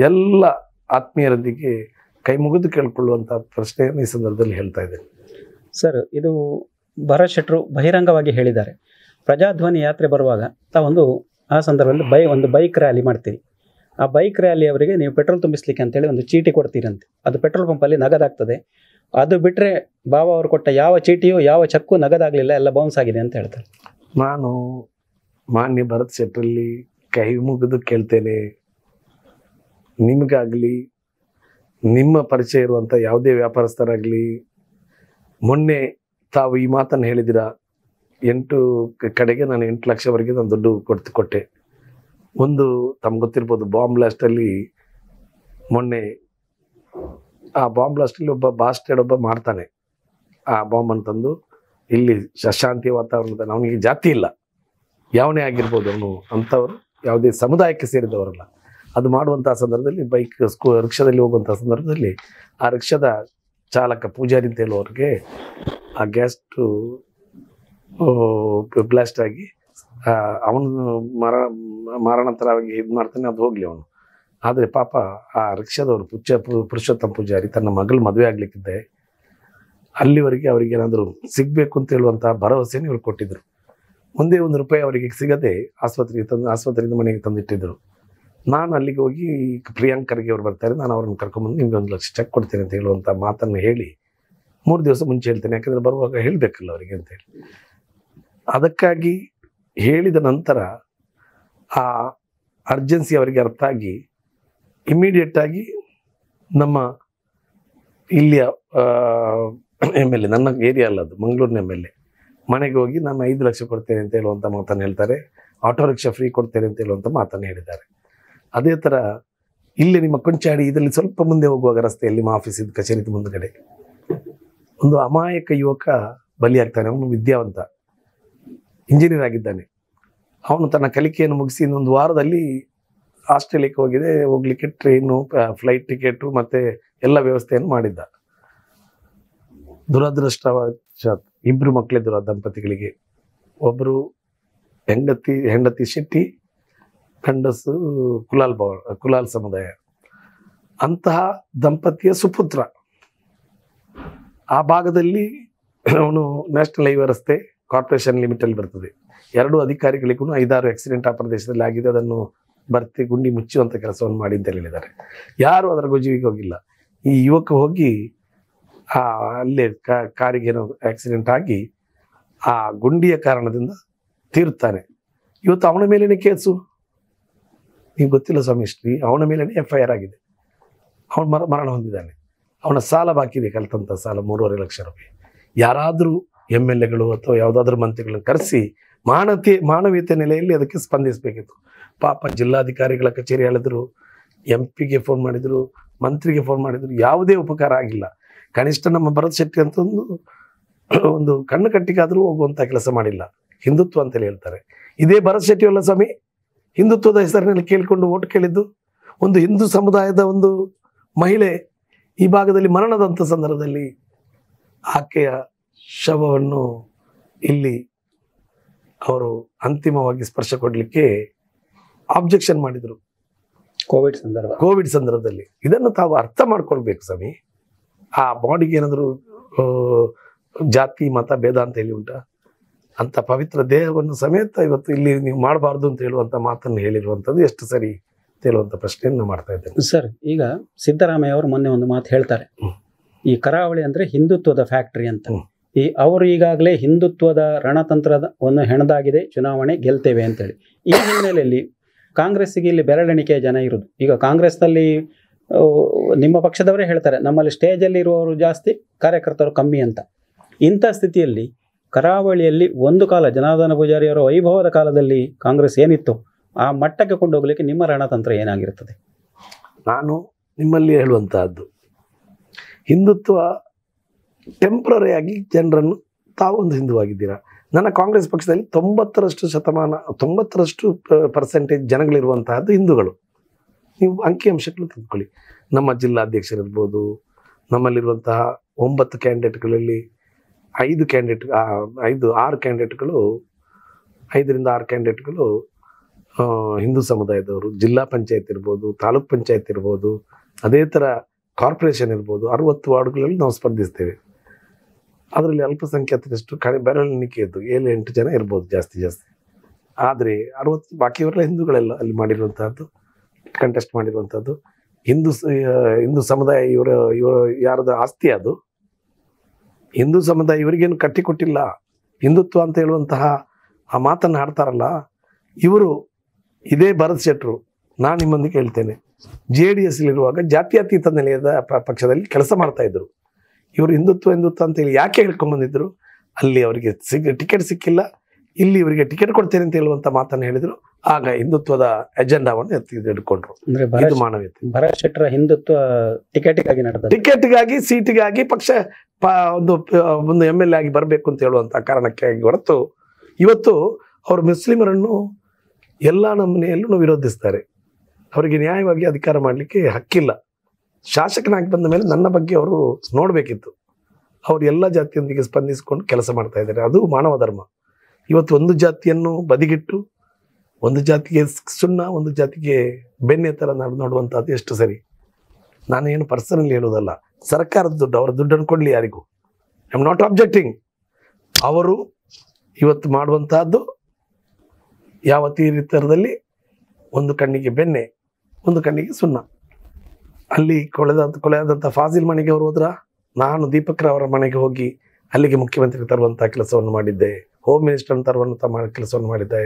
ಎಲ್ಲ ಆತ್ಮೀಯರೊಂದಿಗೆ ಕೈ ಮುಗಿದು ಕೇಳಿಕೊಳ್ಳುವಂಥ ಪ್ರಶ್ನೆಯನ್ನು ಈ ಸಂದರ್ಭದಲ್ಲಿ ಹೇಳ್ತಾ ಇದ್ದೇನೆ. ಸರ್, ಇದು ಭರತ್ ಶೆಟ್ರು ಬಹಿರಂಗವಾಗಿ ಹೇಳಿದ್ದಾರೆ, ಪ್ರಜಾಧ್ವನಿ ಯಾತ್ರೆ ಬರುವಾಗ ತಾವೊಂದು ಆ ಸಂದರ್ಭದಲ್ಲಿ ಒಂದು ಬೈಕ್ ರ್ಯಾಲಿ ಮಾಡ್ತೀರಿ. ಆ ಬೈಕ್ ರ್ಯಾಲಿ ಅವರಿಗೆ ನೀವು ಪೆಟ್ರೋಲ್ ತುಂಬಿಸ್ಲಿಕ್ಕೆ ಅಂತೇಳಿ ಒಂದು ಚೀಟಿ ಕೊಡ್ತೀರಂತೆ. ಅದು ಪೆಟ್ರೋಲ್ ಪಂಪಲ್ಲಿ ನಗದಾಗ್ತದೆ. ಅದು ಬಿಟ್ಟರೆ ಬಾಬಾ ಅವರು ಕೊಟ್ಟ ಯಾವ ಚೀಟಿಯೋ ಯಾವ ಚೆಕ್ಕು ನಗದಾಗಲಿಲ್ಲ, ಎಲ್ಲ ಬೌನ್ಸ್ ಆಗಿದೆ ಅಂತ ಹೇಳ್ತಾರೆ. ನಾನು ಮಾನ್ಯ ಭರತ್ ಶೆಟ್ರಲ್ಲಿ ಕೈ ಮುಗಿದು ಕೇಳ್ತೇನೆ, ನಿಮಗಾಗಲಿ ನಿಮ್ಮ ಪರಿಚಯ ಇರುವಂಥ ಯಾವುದೇ ವ್ಯಾಪಾರಸ್ಥರಾಗಲಿ, ಮೊನ್ನೆ ತಾವು ಈ ಮಾತನ್ನು ಹೇಳಿದಿರಾ, 8 ಕಡೆಗೆ ನಾನು 8 ಲಕ್ಷವರೆಗೆ ನಾನು ದುಡ್ಡು ಕೊಟ್ಟೆ. ಒಂದು ತಮ್ಗೆ ಗೊತ್ತಿರ್ಬೋದು, ಬಾಂಬ್ ಬ್ಲಾಸ್ಟಲ್ಲಿ ಮೊನ್ನೆ ಆ ಬಾಂಬ್ ಬ್ಲಾಸ್ಟಲ್ಲಿ ಒಬ್ಬ ಮಾಡ್ತಾನೆ ಆ ಬಾಂಬನ್ನು ತಂದು ಇಲ್ಲಿ ಅಶಾಂತಿ ವಾತಾವರಣದ, ಅವನಿಗೆ ಜಾತಿ ಇಲ್ಲ, ಯಾವನೇ ಆಗಿರ್ಬೋದು ಅವನು, ಅಂಥವರು ಯಾವುದೇ ಸಮುದಾಯಕ್ಕೆ ಸೇರಿದವರಲ್ಲ. ಅದು ಮಾಡುವಂತಹ ಸಂದರ್ಭದಲ್ಲಿ ರಿಕ್ಷಾದಲ್ಲಿ ಹೋಗುವಂಥ ಸಂದರ್ಭದಲ್ಲಿ ಆ ರಿಕ್ಷಾದ ಚಾಲಕ ಪೂಜಾರಿ ಅಂತ ಹೇಳುವವ್ರಿಗೆ ಆ ಗ್ಯಾಸ್ಟು ಬ್ಲಾಸ್ಟ್ ಆಗಿ ಅವನು ಮಾರಣಾಂತರವಾಗಿ ಇದು ಮಾಡ್ತಾನೆ, ಅದು ಹೋಗ್ಲಿ ಅವನು. ಆದರೆ ಪಾಪ ಆ ರಿಕ್ಷಾದವರು ಪುರುಷೋತ್ತಮ ಪೂಜಾರಿ ತನ್ನ ಮಗಳು ಮದುವೆ ಆಗ್ಲಿಕ್ಕಿದ್ದೆ, ಅಲ್ಲಿವರೆಗೆ ಅವರಿಗೆ ಏನಾದರೂ ಸಿಗಬೇಕು ಅಂತ ಹೇಳುವಂತಹ ಭರವಸೆಯನ್ನು ಇವ್ರು ಕೊಟ್ಟಿದ್ರು. ಒಂದೇ ₹1 ಅವರಿಗೆ ಸಿಗದೆ ಆಸ್ಪತ್ರೆಯಿಂದ ಮನೆಗೆ ತಂದಿಟ್ಟಿದ್ರು. ನಾನು ಅಲ್ಲಿಗೆ ಹೋಗಿ ಪ್ರಿಯಾಂಕ್ ಖರ್ಗೆ ಅವ್ರು ಬರ್ತಾರೆ, ನಾನು ಅವ್ರನ್ನ ಕರ್ಕೊಂಡ್ಬಂದು ನಿಮ್ಗೆ 1 ಲಕ್ಷ ಚೆಕ್ ಕೊಡ್ತೇನೆ ಅಂತ ಹೇಳುವಂಥ ಮಾತನ್ನು ಹೇಳಿ 3 ದಿವಸ ಮುಂಚೆ ಹೇಳ್ತೇನೆ, ಯಾಕಂದರೆ ಬರುವಾಗ ಹೇಳಬೇಕಲ್ಲ ಅವರಿಗೆ ಅಂತೇಳಿ. ಅದಕ್ಕಾಗಿ ಹೇಳಿದ ನಂತರ ಆ ಅರ್ಜೆನ್ಸಿ ಅವರಿಗೆ ಅರ್ಥ ಆಗಿ ಇಮಿಡಿಯೇಟ್ ಆಗಿ ನಮ್ಮ ಇಲ್ಲಿಯ MLA, ನನ್ನ ಏರಿಯಾ ಅಲ್ಲ ಅದು, ಮಂಗಳೂರಿನ MLA ಮನೆಗೆ ಹೋಗಿ ನಾನು 5 ಲಕ್ಷ ಕೊಡ್ತೇನೆ ಅಂತ ಹೇಳುವಂಥ ಮಾತನ್ನು ಹೇಳ್ತಾರೆ. ಆಟೋ ರಿಕ್ಷಾ ಫ್ರೀ ಕೊಡ್ತೇನೆ ಅಂತ ಹೇಳುವಂಥ ಮಾತನ್ನು ಹೇಳಿದ್ದಾರೆ. ಅದೇ ಥರ ಇಲ್ಲಿ ನಿಮ್ಮ ಕೊಂಚಾಡಿ ಇದರಲ್ಲಿ ಸ್ವಲ್ಪ ಮುಂದೆ ಹೋಗುವಾಗ ರಸ್ತೆಯಲ್ಲಿ ನಿಮ್ಮ ಆಫೀಸ್ ಇದ್ದ ಕಚೇರಿ ಮುಂದುಗಡೆ ಒಂದು ಅಮಾಯಕ ಯುವಕ ಬಲಿಯಾಗ್ತಾನೆ. ಅವನು ವಿದ್ಯಾವಂತ, ಇಂಜಿನಿಯರ್ ಆಗಿದ್ದಾನೆ. ಅವನು ತನ್ನ ಕಲಿಕೆಯನ್ನು ಮುಗಿಸಿ ಇನ್ನೊಂದು ವಾರದಲ್ಲಿ ಆಸ್ಟ್ರೇಲಿಯಾಕ್ಕೆ ಹೋಗ್ಲಿಕ್ಕೆ ಟ್ರೈನು, ಫ್ಲೈಟ್ ಟಿಕೆಟು ಮತ್ತು ಎಲ್ಲ ವ್ಯವಸ್ಥೆಯನ್ನು ಮಾಡಿದ್ದ. ದುರದೃಷ್ಟವಶಾತ್ 2 ಮಕ್ಕಳಿದ್ದರು ಆ ದಂಪತಿಗಳಿಗೆ. ಒಬ್ಬರು ಹೆಂಡತಿ ಶೆಟ್ಟಿ, ಗಂಡಸು ಕುಲಾಲ್ ಸಮುದಾಯ. ಅಂತಹ ದಂಪತಿಯ ಸುಪುತ್ರ. ಆ ಭಾಗದಲ್ಲಿ ಅವನು ನ್ಯಾಷನಲ್ ಹೈವೇ ರಸ್ತೆ ಕಾರ್ಪೊರೇಷನ್ ಲಿಮಿಟಲ್ಲಿ ಬರ್ತದೆ. 2 ಅಧಿಕಾರಿಗಳಿಗೂ 5-6 ಆಕ್ಸಿಡೆಂಟ್ ಆ ಪ್ರದೇಶದಲ್ಲಿ ಆಗಿದೆ. ಅದನ್ನು ಬರ್ತಿ ಗುಂಡಿ ಮುಚ್ಚುವಂಥ ಕೆಲಸವನ್ನು ಮಾಡಿ ಅಂತ ಹೇಳಿದ್ದಾರೆ. ಯಾರು ಅದರ ಗೊಜುವಿಗೆ ಹೋಗಿಲ್ಲ. ಈ ಯುವಕ ಹೋಗಿ ಅಲ್ಲೇ ಕಾರಿಗೆ ಏನೋ ಆಕ್ಸಿಡೆಂಟ್ ಆಗಿ ಆ ಗುಂಡಿಯ ಕಾರಣದಿಂದ ತೀರುತ್ತಾನೆ. ಇವತ್ತು ಅವನ ಮೇಲೇನೆ ಕೇಸು. ನೀವು ಗೊತ್ತಿಲ್ಲ ಸ್ವಾಮಿ ಶ್ರೀ, ಅವನ ಮೇಲೇನೆ FIR ಆಗಿದೆ. ಅವನು ಮರಣ ಹೊಂದಿದ್ದಾನೆ. ಅವನ ಸಾಲ ಬಾಕಿ ಇದೆ, ಕಲ್ತಂಥ ಸಾಲ 3.5 ಲಕ್ಷ ರೂಪಾಯಿ. ಯಾರಾದರೂ MLAಗಳು ಅಥವಾ ಯಾವುದಾದ್ರೂ ಮಂತ್ರಿಗಳನ್ನು ಕರೆಸಿ ಮಾನವೀಯತೆ ನೆಲೆಯಲ್ಲಿ ಅದಕ್ಕೆ ಸ್ಪಂದಿಸಬೇಕಿತ್ತು. ಪಾಪ ಜಿಲ್ಲಾಧಿಕಾರಿಗಳ ಕಚೇರಿ ಹೇಳಿದ್ರು, MP ಗೆ ಫೋನ್ ಮಾಡಿದ್ರು, ಮಂತ್ರಿಗೆ ಫೋನ್ ಮಾಡಿದ್ರು, ಯಾವುದೇ ಉಪಕಾರ ಆಗಿಲ್ಲ. ಕನಿಷ್ಠ ನಮ್ಮ ಭರತ್ ಶೆಟ್ಟಿ ಅಂತ ಒಂದು ಕಣ್ಣು ಕಟ್ಟಿಗಾದರೂ ಹೋಗುವಂಥ ಕೆಲಸ ಮಾಡಿಲ್ಲ. ಹಿಂದುತ್ವ ಅಂತೇಳಿ ಹೇಳ್ತಾರೆ. ಇದೇ ಭರತ್ ಶೆಟ್ಟಿ ಅಲ್ಲ ಸ್ವಾಮಿ ಹಿಂದುತ್ವದ ಹೆಸರಿನಲ್ಲಿ ಕೇಳಿಕೊಂಡು ಓಟ್ ಕೇಳಿದ್ದು. ಒಂದು ಹಿಂದೂ ಸಮುದಾಯದ ಒಂದು ಮಹಿಳೆ ಈ ಭಾಗದಲ್ಲಿ ಮರಣದಂಥ ಸಂದರ್ಭದಲ್ಲಿ ಆಕೆಯ ಶವವನ್ನು ಇಲ್ಲಿ ಅವರು ಅಂತಿಮವಾಗಿ ಸ್ಪರ್ಶ ಕೊಡಲಿಕ್ಕೆ ಆಬ್ಜೆಕ್ಷನ್ ಮಾಡಿದರು ಕೋವಿಡ್ ಸಂದರ್ಭದಲ್ಲಿ. ಇದನ್ನು ತಾವು ಅರ್ಥ ಮಾಡ್ಕೊಳ್ಬೇಕು ಸ್ವಾಮಿ. ಆ ಬಾಡಿಗೆ ಏನಾದರೂ ಜಾತಿ ಮತ ಭೇದ ಅಂತ ಹೇಳಿ ಉಂಟಾ? ಅಂತ ಪವಿತ್ರ ದೇಹವನ್ನು ಸಮೇತ ಇವತ್ತು ಇಲ್ಲಿ ನೀವು ಮಾಡಬಾರ್ದು ಅಂತ ಹೇಳುವಂಥ ಮಾತನ್ನು ಹೇಳಿರುವಂಥದ್ದು ಎಷ್ಟು ಸರಿ ಅಂತ ಹೇಳುವಂಥ ಪ್ರಶ್ನೆಯನ್ನು ಮಾಡ್ತಾ ಇದ್ದೇನೆ ಸರ್. ಈಗ ಸಿದ್ದರಾಮಯ್ಯ ಅವರು ಮೊನ್ನೆ ಒಂದು ಮಾತು ಹೇಳ್ತಾರೆ, ಈ ಕರಾವಳಿ ಅಂದ್ರೆ ಹಿಂದುತ್ವದ ಫ್ಯಾಕ್ಟರಿ ಅಂತ. ಅವರು ಈಗಾಗಲೇ ಹಿಂದುತ್ವದ ರಣತಂತ್ರವನ್ನು ಹೆಣದಾಗಿದೆ, ಚುನಾವಣೆ ಗೆಲ್ತೇವೆ ಅಂತೇಳಿ. ಈ ಹಿನ್ನೆಲೆಯಲ್ಲಿ ಕಾಂಗ್ರೆಸ್ಸಿಗೆ ಇಲ್ಲಿ ಬೆರಳೆಣಿಕೆಯ ಜನ ಇರುವುದು. ಈಗ ಕಾಂಗ್ರೆಸ್ನಲ್ಲಿ ನಿಮ್ಮ ಪಕ್ಷದವರೇ ಹೇಳ್ತಾರೆ, ನಮ್ಮಲ್ಲಿ ಸ್ಟೇಜಲ್ಲಿ ಇರುವವರು ಜಾಸ್ತಿ, ಕಾರ್ಯಕರ್ತರು ಕಮ್ಮಿ ಅಂತ. ಇಂಥ ಸ್ಥಿತಿಯಲ್ಲಿ ಕರಾವಳಿಯಲ್ಲಿ ಒಂದು ಕಾಲ ಜನಾರ್ದನ ಪೂಜಾರಿಯವರ ವೈಭವದ ಕಾಲದಲ್ಲಿ ಕಾಂಗ್ರೆಸ್ ಏನಿತ್ತು ಆ ಮಟ್ಟಕ್ಕೆ ಕೊಂಡೋಗ್ಲಿಕ್ಕೆ ನಿಮ್ಮ ರಣತಂತ್ರ ಏನಾಗಿರ್ತದೆ? ನಾನು ನಿಮ್ಮಲ್ಲಿ ಹೇಳುವಂತಹದ್ದು, ಹಿಂದುತ್ವ ಟೆಂಪ್ರರಿ ಆಗಿ ಜನರನ್ನು ತಾವೊಂದು ಹಿಂದುವಾಗಿದ್ದೀರಾ. ನನ್ನ ಕಾಂಗ್ರೆಸ್ ಪಕ್ಷದಲ್ಲಿ 90% ಜನಗಳಿರುವಂತಹದ್ದು ಹಿಂದೂಗಳು. ನೀವು ಅಂಕಿಅಂಶಗಳು ತೆಗೆದುಕೊಳ್ಳಿ. ನಮ್ಮ ಜಿಲ್ಲಾಧ್ಯಕ್ಷರಿರ್ಬೋದು, ನಮ್ಮಲ್ಲಿರುವಂತಹ 9 ಕ್ಯಾಂಡಿಡೇಟ್ಗಳಲ್ಲಿ 6 ಕ್ಯಾಂಡಿಡೇಟ್ಗಳು 5ರಿಂದ 6 ಕ್ಯಾಂಡಿಡೇಟ್ಗಳು ಹಿಂದೂ ಸಮುದಾಯದವರು. ಜಿಲ್ಲಾ ಪಂಚಾಯತ್ ಇರ್ಬೋದು, ತಾಲೂಕ್ ಪಂಚಾಯತ್ ಇರ್ಬೋದು, ಅದೇ ಥರ ಕಾರ್ಪೊರೇಷನ್ ಇರ್ಬೋದು. 60 ವಾರ್ಡ್ಗಳಲ್ಲಿ ನಾವು ಸ್ಪರ್ಧಿಸ್ತೇವೆ. ಅದರಲ್ಲಿ ಅಲ್ಪಸಂಖ್ಯಾತರಷ್ಟು ಬೆರಳೆಣಿಕೆಯದ್ದು 7-8 ಜನ ಇರ್ಬೋದು ಜಾಸ್ತಿ. ಆದರೆ 60 ಬಾಕಿಯವರೆಲ್ಲ ಹಿಂದೂಗಳೆಲ್ಲ ಅಲ್ಲಿ ಮಾಡಿರುವಂತಹದ್ದು, ಕಂಟೆಸ್ಟ್ ಮಾಡಿರುವಂಥದ್ದು. ಹಿಂದೂ ಸಮುದಾಯ ಇವರ ಯಾರದ ಆಸ್ತಿ ಅದು. ಹಿಂದೂ ಸಮುದಾಯ ಇವರಿಗೇನು ಕಟ್ಟಿಕೊಟ್ಟಿಲ್ಲ. ಹಿಂದುತ್ವ ಅಂತ ಹೇಳುವಂತಹ ಆ ಮಾತನ್ನು ಆಡ್ತಾರಲ್ಲ ಇವರು. ಇದೇ ಭರತ್ ಶೆಟ್ಟರು, ನಾನು ನಿಮ್ಮೊಂದಿಗೆ ಹೇಳ್ತೇನೆ, JDS ಇರುವಾಗ ಜಾತ್ಯತೀತ ನೆಲೆಯದ ಪಕ್ಷದಲ್ಲಿ ಕೆಲಸ ಮಾಡ್ತಾ ಇದ್ರು. ಇವರು ಹಿಂದುತ್ವ ಅಂತೇಳಿ ಯಾಕೆ ಹೇಳ್ಕೊಂಡ್ಬಂದಿದ್ರು? ಅಲ್ಲಿ ಅವರಿಗೆ ಟಿಕೆಟ್ ಸಿಕ್ಕಿಲ್ಲ, ಇಲ್ಲಿ ಇವರಿಗೆ ಟಿಕೆಟ್ ಕೊಡ್ತೇನೆ ಅಂತ ಹೇಳುವಂತ ಮಾತನ್ನು ಹೇಳಿದ್ರು. ಆಗ ಹಿಂದುತ್ವದ ಎಜೆಂಡಾವನ್ನು ಹಿಡ್ಕೊಂಡ್ರು. ಇದು ಮಾನವೀಯತೆ. ಭರತ್ ಶೆಟ್ಟರ ಹಿಂದುತ್ವ ಟಿಕೆಟ್ಗಾಗಿ ಸೀಟಿಗಾಗಿ ಪಕ್ಷ ಒಂದು MLA ಆಗಿ ಬರಬೇಕು ಅಂತ ಹೇಳುವಂತ ಕಾರಣಕ್ಕಾಗಿ ಹೊರತು, ಇವತ್ತು ಅವರು ಮುಸ್ಲಿಮರನ್ನು ಎಲ್ಲ ನಮ್ಮನೆಯಲ್ಲೂ ವಿರೋಧಿಸ್ತಾರೆ. ಅವರಿಗೆ ನ್ಯಾಯವಾಗಿ ಅಧಿಕಾರ ಮಾಡಲಿಕ್ಕೆ ಹಕ್ಕಿಲ್ಲ. ಶಾಸಕನಾಗಿ ಬಂದ ಮೇಲೆ ನನ್ನ ಬಗ್ಗೆ ಅವರು ನೋಡಬೇಕಿತ್ತು. ಅವರು ಎಲ್ಲ ಜಾತಿಯೊಂದಿಗೆ ಸ್ಪಂದಿಸಿಕೊಂಡು ಕೆಲಸ ಮಾಡ್ತಾ ಇದ್ದಾರೆ. ಅದು ಮಾನವ ಧರ್ಮ. ಇವತ್ತು ಒಂದು ಜಾತಿಯನ್ನು ಬದಿಗಿಟ್ಟು ಒಂದು ಜಾತಿಗೆ ಸುಣ್ಣ, ಒಂದು ಜಾತಿಗೆ ಬೆಣ್ಣೆ ಥರ ನೋಡುವಂಥದ್ದು ಎಷ್ಟು ಸರಿ? ನಾನೇನು ಪರ್ಸನಲಿ ಹೇಳೋದಲ್ಲ, ಸರ್ಕಾರದ ದುಡ್ಡು, ಅವರ ದುಡ್ಡನ್ನು ಕೊಡಲಿ ಯಾರಿಗೂ. I am not objecting. ಅವರು ಇವತ್ತು ಮಾಡುವಂತಹದ್ದು ಯಾವ ತೀರ್ಥದಲ್ಲಿ ಒಂದು ಕಣ್ಣಿಗೆ ಬೆಣ್ಣೆ, ಒಂದು ಕಣ್ಣಿಗೆ ಸುಣ್ಣ. ಅಲ್ಲಿ ಕೊಲೆಯಾದಂಥ ಫಾಜಿಲ್ ಮನೆಗೆ ಅವರು ಹೋದ್ರ, ನಾನು ದೀಪಕ್ ಅವರ ಮನೆಗೆ ಹೋಗಿ ಅಲ್ಲಿಗೆ ಮುಖ್ಯಮಂತ್ರಿ ತರುವಂಥ ಕೆಲಸವನ್ನು ಮಾಡಿದ್ದೆ, ಹೋಮ್ ಮಿನಿಸ್ಟರ್ ತರುವಂಥ ಕೆಲಸವನ್ನು ಮಾಡಿದ್ದೆ.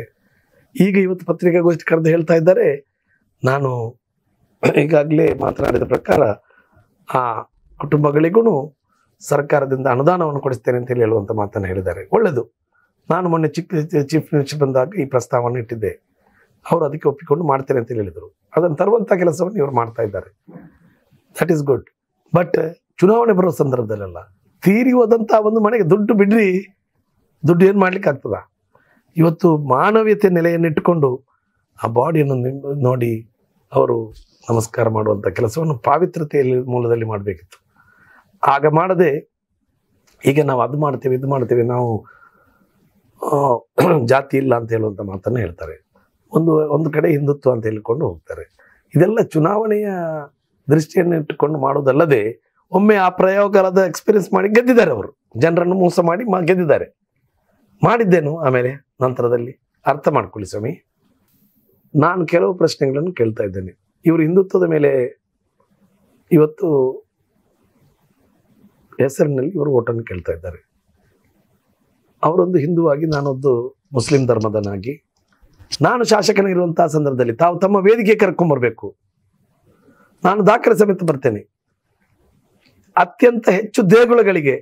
ಈಗ ಇವತ್ತು ಪತ್ರಿಕಾಗೋಷ್ಠಿ ಕರೆದು ಹೇಳ್ತಾ ಇದ್ದಾರೆ, ನಾನು ಈಗಾಗಲೇ ಮಾತನಾಡಿದ ಪ್ರಕಾರ ಆ ಕುಟುಂಬಗಳಿಗೂ ಸರ್ಕಾರದಿಂದ ಅನುದಾನವನ್ನು ಕೊಡಿಸ್ತೇನೆ ಅಂತ ಹೇಳುವಂಥ ಮಾತನ್ನು ಹೇಳಿದ್ದಾರೆ. ಒಳ್ಳೆಯದು. ನಾನು ಮೊನ್ನೆ ಚೀಫ್ ಮಿನಿಸ್ಟರ್ ಬಂದಾಗ ಈ ಪ್ರಸ್ತಾವವನ್ನು ಇಟ್ಟಿದ್ದೆ. ಅವರು ಅದಕ್ಕೆ ಒಪ್ಪಿಕೊಂಡು ಮಾಡ್ತೇನೆ ಅಂತ ಹೇಳಿದರು. ಅದನ್ನು ತರುವಂಥ ಕೆಲಸವನ್ನು ಇವರು ಮಾಡ್ತಾ ಇದ್ದಾರೆ. That is good. ಬಟ್ ಚುನಾವಣೆ ಬರೋ ಸಂದರ್ಭದಲ್ಲೆಲ್ಲ ತೀರಿ ಹೋದಂಥ ಒಂದು ಮನೆಗೆ ದುಡ್ಡು ಬಿಡ್ರಿ, ದುಡ್ಡು ಏನು ಮಾಡ್ಲಿಕ್ಕೆ ಆಗ್ತದ? ಇವತ್ತು ಮಾನವೀಯತೆ ನೆಲೆಯನ್ನಿಟ್ಟುಕೊಂಡು ಆ ಬಾಡಿಯನ್ನು ನೋಡಿ ಅವರು ನಮಸ್ಕಾರ ಮಾಡುವಂಥ ಕೆಲಸವನ್ನು ಪಾವಿತ್ರತೆಯಲ್ಲಿ ಮೂಲದಲ್ಲಿ ಮಾಡಬೇಕಿತ್ತು. ಆಗ ಮಾಡದೆ ಈಗ ನಾವು ಅದು ಮಾಡ್ತೇವೆ, ಇದು ಮಾಡ್ತೇವೆ, ನಾವು ಜಾತಿ ಇಲ್ಲ ಅಂತ ಹೇಳುವಂಥ ಮಾತನ್ನು ಹೇಳ್ತಾರೆ. ಒಂದು ಕಡೆ ಹಿಂದುತ್ವ ಅಂತ ಹೇಳಿಕೊಂಡು ಹೋಗ್ತಾರೆ. ಇದೆಲ್ಲ ಚುನಾವಣೆಯ ದೃಷ್ಟಿಯನ್ನು ಇಟ್ಟುಕೊಂಡು ಮಾಡೋದಲ್ಲದೆ ಒಮ್ಮೆ ಆ ಪ್ರಯೋಗದ ಎಕ್ಸ್ಪೀರಿಯನ್ಸ್ ಮಾಡಿ ಗೆದ್ದಿದ್ದಾರೆ. ಅವರು ಜನರನ್ನು ಮೋಸ ಮಾಡಿ ಗೆದ್ದಿದ್ದಾರೆ. ಮಾಡಿದ್ದೇನು ಆಮೇಲೆ ನಂತರದಲ್ಲಿ ಅರ್ಥ ಮಾಡ್ಕೊಳ್ಳಿ ಸ್ವಾಮಿ. ನಾನು ಕೆಲವು ಪ್ರಶ್ನೆಗಳನ್ನು ಕೇಳ್ತಾ ಇದ್ದೇನೆ. ಇವರು ಹಿಂದುತ್ವದ ಮೇಲೆ ಇವತ್ತು ಹೆಸರಿನಲ್ಲಿ ಇವರು ಓಟನ್ನು ಕೇಳ್ತಾ ಇದ್ದಾರೆ. ಅವರೊಂದು ಹಿಂದುವಾಗಿ, ನಾನೊಂದು ಮುಸ್ಲಿಂ ಧರ್ಮದನಾಗಿ, ನಾನು ಶಾಸಕನಾಗಿರುವಂತಹ ಸಂದರ್ಭದಲ್ಲಿ ತಾವು ತಮ್ಮ ವೇದಿಕೆ ಕರ್ಕೊಂಡ್ಬರ್ಬೇಕು. ನಾನು ದಾಖಲೆ ಸಮೇತ ಬರ್ತೇನೆ. ಅತ್ಯಂತ ಹೆಚ್ಚು ದೇಗುಲಗಳಿಗೆ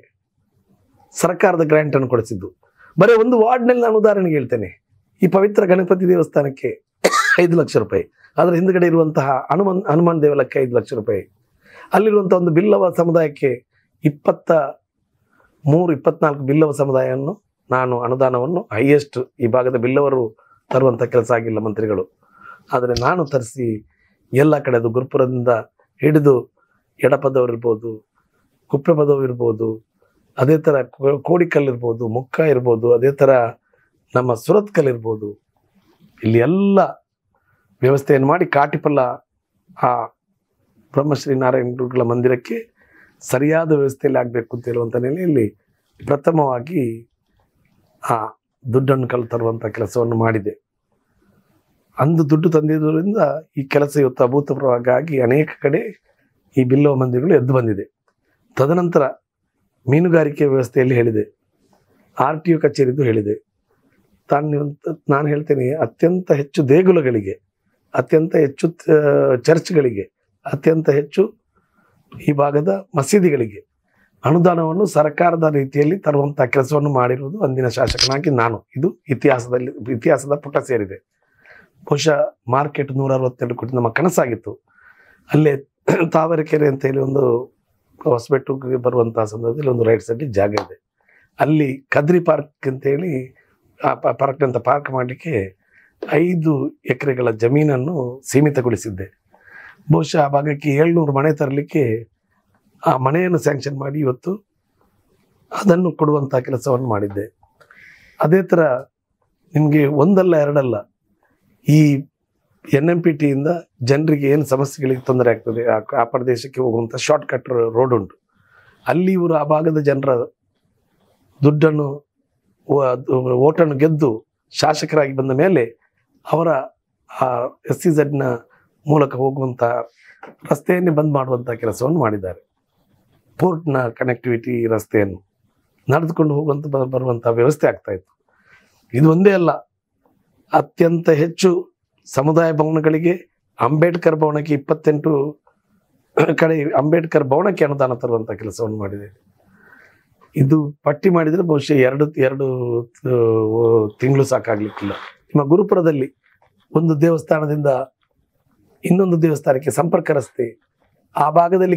ಸರ್ಕಾರದ ಗ್ರಾಂಟ್ ಅನ್ನು ಕೊಡಿಸಿದ್ದು. ಬರೀ ಒಂದು ವಾರ್ಡ್ನಲ್ಲಿ ನಾನು ಉದಾಹರಣೆಗೆ ಹೇಳ್ತೇನೆ. ಈ ಪವಿತ್ರ ಗಣಪತಿ ದೇವಸ್ಥಾನಕ್ಕೆ 5 ಲಕ್ಷ ರೂಪಾಯಿ, ಅದರ ಹಿಂದ್ಗಡೆ ಇರುವಂತಹ ಹನುಮಾನ್ ದೇವಾಲಯಕ್ಕೆ 5 ಲಕ್ಷ ರೂಪಾಯಿ, ಅಲ್ಲಿರುವಂತಹ ಒಂದು ಬಿಲ್ಲವ ಸಮುದಾಯಕ್ಕೆ 23-24 ಬಿಲ್ಲವ ಸಮುದಾಯವನ್ನು ನಾನು ಅನುದಾನವನ್ನು ಹೈಯೆಸ್ಟ್ ಈ ಭಾಗದ ಬಿಲ್ಲವರು ತರುವಂಥ ಕೆಲಸ ಆಗಿಲ್ಲ ಮಂತ್ರಿಗಳು, ಆದರೆ ನಾನು ತರಿಸಿ ಎಲ್ಲ ಕಡೆ, ಅದು ಗುರುಪುರದಿಂದ ಹಿಡಿದು ಎಡಪದವರಿರ್ಬೋದು, ಕುಪ್ಪೆಪದವಿರ್ಬೋದು, ಅದೇ ಥರ ಕೋಡಿಕಲ್ಲಿರ್ಬೋದು, ಮುಕ್ಕ ಇರ್ಬೋದು, ಅದೇ ಥರ ನಮ್ಮ ಸುರತ್ಕಲ್ಲಿರ್ಬೋದು, ಇಲ್ಲಿ ಎಲ್ಲ ವ್ಯವಸ್ಥೆಯನ್ನು ಮಾಡಿ ಕಾಟಿಪಲ್ಲ ಆ ಬ್ರಹ್ಮಶ್ರೀ ನಾರಾಯಣ ಗುರುಗಳ ಮಂದಿರಕ್ಕೆ ಸರಿಯಾದ ವ್ಯವಸ್ಥೆಯಲ್ಲಿ ಆಗಬೇಕು ಅಂತ ಹೇಳುವಂಥ ನೆಲೆಯಲ್ಲಿ ಪ್ರಥಮವಾಗಿ ಆ ದುಡ್ಡನ್ನು ತರುವಂಥ ಕೆಲಸವನ್ನು ಮಾಡಿದೆ. ಅಂದು ದುಡ್ಡು ತಂದಿದ್ದರಿಂದ ಈ ಕೆಲಸ ಇವತ್ತು ಅಭೂತಪೂರ್ವವಾಗಿ ಅನೇಕ ಕಡೆ ಈ ಬಿಲ್ಲವ ಮಂದಿರಗಳು ಎದ್ದು ಬಂದಿದೆ. ತದನಂತರ ಮೀನುಗಾರಿಕೆ ವ್ಯವಸ್ಥೆಯಲ್ಲಿ ಹೇಳಿದೆ, RTO ಕಚೇರಿದು ಹೇಳಿದೆ. ನಾನು ಹೇಳ್ತೇನೆ, ಅತ್ಯಂತ ಹೆಚ್ಚು ದೇಗುಲಗಳಿಗೆ, ಅತ್ಯಂತ ಹೆಚ್ಚು ಚರ್ಚ್ಗಳಿಗೆ, ಅತ್ಯಂತ ಹೆಚ್ಚು ಈ ಭಾಗದ ಮಸೀದಿಗಳಿಗೆ ಅನುದಾನವನ್ನು ಸರ್ಕಾರದ ರೀತಿಯಲ್ಲಿ ತರುವಂಥ ಕೆಲಸವನ್ನು ಮಾಡಿರುವುದು ಅಂದಿನ ಶಾಸಕನಾಗಿ ನಾನು. ಇದು ಇತಿಹಾಸದ ಪುಟ ಸೇರಿದೆ. ಬಹುಶಃ ಮಾರ್ಕೆಟ್ 162 ಕೋಟಿ ನಮ್ಮ ಕನಸಾಗಿತ್ತು. ಅಲ್ಲೇ ತಾವರೆಕೆರೆ ಅಂತ ಹೇಳಿ ಒಂದು ಹೊಸಬೆಟ್ಟಿಗೆ ಬರುವಂತಹ ಸಂದರ್ಭದಲ್ಲಿ ಒಂದು ರೈಟ್ ಸೈಡ್ ಜಾಗ ಇದೆ. ಅಲ್ಲಿ ಕದ್ರಿ ಪಾರ್ಕ್ ಅಂತೇಳಿ ಪಾರ್ಕ್ ಮಾಡಲಿಕ್ಕೆ 5 ಎಕರೆಗಳ ಜಮೀನನ್ನು ಸೀಮಿತಗೊಳಿಸಿದ್ದೆ. ಬಹುಶಃ ಆ ಭಾಗಕ್ಕೆ 700 ಮನೆ ತರಲಿಕ್ಕೆ ಆ ಮನೆಯನ್ನು ಸ್ಯಾಂಕ್ಷನ್ ಮಾಡಿ ಇವತ್ತು ಅದನ್ನು ಕೊಡುವಂಥ ಕೆಲಸವನ್ನು ಮಾಡಿದ್ದೆ. ಅದೇ ಥರ ನಿಮಗೆ ಒಂದಲ್ಲ ಎರಡಲ್ಲ, ಈ NMPTಯಿಂದ ಜನರಿಗೆ ಏನು ಸಮಸ್ಯೆಗಳಿಗೆ ತೊಂದರೆ ಆಗ್ತದೆ, ಆ ಪ್ರದೇಶಕ್ಕೆ ಹೋಗುವಂಥ ಶಾರ್ಟ್ಕಟ್ ರೋಡ್ ಉಂಟು. ಅಲ್ಲಿ ಇವರು ಆ ಭಾಗದ ಜನರ ದುಡ್ಡನ್ನು, ಓಟನ್ನು ಗೆದ್ದು ಶಾಸಕರಾಗಿ ಬಂದ ಮೇಲೆ ಅವರ ಆ SCZನ ಮೂಲಕ ಹೋಗುವಂಥ ರಸ್ತೆಯನ್ನೇ ಬಂದ್ ಮಾಡುವಂಥ ಕೆಲಸವನ್ನು ಮಾಡಿದ್ದಾರೆ. ಪೋರ್ಟ್ನ ಕನೆಕ್ಟಿವಿಟಿ ರಸ್ತೆಯನ್ನು ನಡೆದುಕೊಂಡು ಹೋಗುವಂಥ ಬರುವಂಥ ವ್ಯವಸ್ಥೆ ಆಗ್ತಾ ಇತ್ತು. ಇದು ಒಂದೇ ಅಲ್ಲ, ಅತ್ಯಂತ ಹೆಚ್ಚು ಸಮುದಾಯ ಭವನಗಳಿಗೆ, ಅಂಬೇಡ್ಕರ್ ಭವನಕ್ಕೆ 28 ಕಡೆ ಅಂಬೇಡ್ಕರ್ ಭವನಕ್ಕೆ ಅನುದಾನ ತರುವಂಥ ಕೆಲಸವನ್ನು ಮಾಡಿದೆ. ಇದು ಪಟ್ಟಿ ಮಾಡಿದರೆ ಬಹುಶಃ ಎರಡು ತಿಂಗಳು ಸಾಕಾಗ್ಲಿಕ್ಕಿಲ್ಲ. ನಿಮ್ಮ ಗುರುಪುರದಲ್ಲಿ ಒಂದು ದೇವಸ್ಥಾನದಿಂದ ಇನ್ನೊಂದು ದೇವಸ್ಥಾನಕ್ಕೆ ಸಂಪರ್ಕ ರಸ್ತೆ, ಆ ಭಾಗದಲ್ಲಿ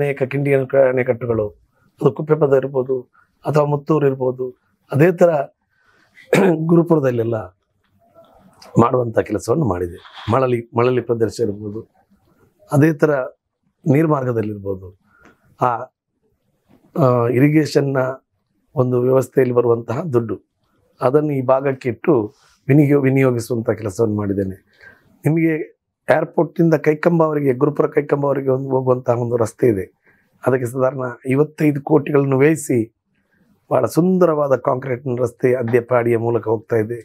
ಅನೇಕ ಕಿಂಡಿ ಅಣೆಕಟ್ಟುಗಳು, ಅದು ಕುಪ್ಪೆಪದ ಇರ್ಬೋದು ಅಥವಾ ಮುತ್ತೂರು ಇರ್ಬೋದು, ಅದೇ ಥರ ಗುರುಪುರದಲ್ಲೆಲ್ಲ ಮಾಡುವಂಥ ಕೆಲಸವನ್ನು ಮಾಡಿದೆ. ಮಳಲಿ ಪ್ರದೇಶ ಇರ್ಬೋದು, ಅದೇ ಥರ ನೀರ್ಮಾರ್ಗದಲ್ಲಿರ್ಬೋದು, ಆ ಇರಿಗೇಷನ್ನ ಒಂದು ವ್ಯವಸ್ಥೆಯಲ್ಲಿ ಬರುವಂತಹ ದುಡ್ಡು ಅದನ್ನು ಈ ಭಾಗಕ್ಕೆ ಇಟ್ಟು ವಿನಿಯೋಗಿಸುವಂಥ ಕೆಲಸವನ್ನು ಮಾಡಿದ್ದೇನೆ. ನಿಮಗೆ ಏರ್ಪೋರ್ಟಿಂದ ಕೈಕಂಬವರಿಗೆ, ಗುರುಪುರ ಕೈಕಂಬವರಿಗೆ ಹೋಗುವಂತಹ ಒಂದು ರಸ್ತೆ ಇದೆ. ಅದಕ್ಕೆ ಸಾಧಾರಣ 55 ಕೋಟಿಗಳನ್ನು ವ್ಯಯಿಸಿ ಬಹಳ ಸುಂದರವಾದ ಕಾಂಕ್ರೀಟ್ನ ರಸ್ತೆ ಅದ್ಯಪಾಡಿಯ ಮೂಲಕ ಹೋಗ್ತಾ ಇದೆ.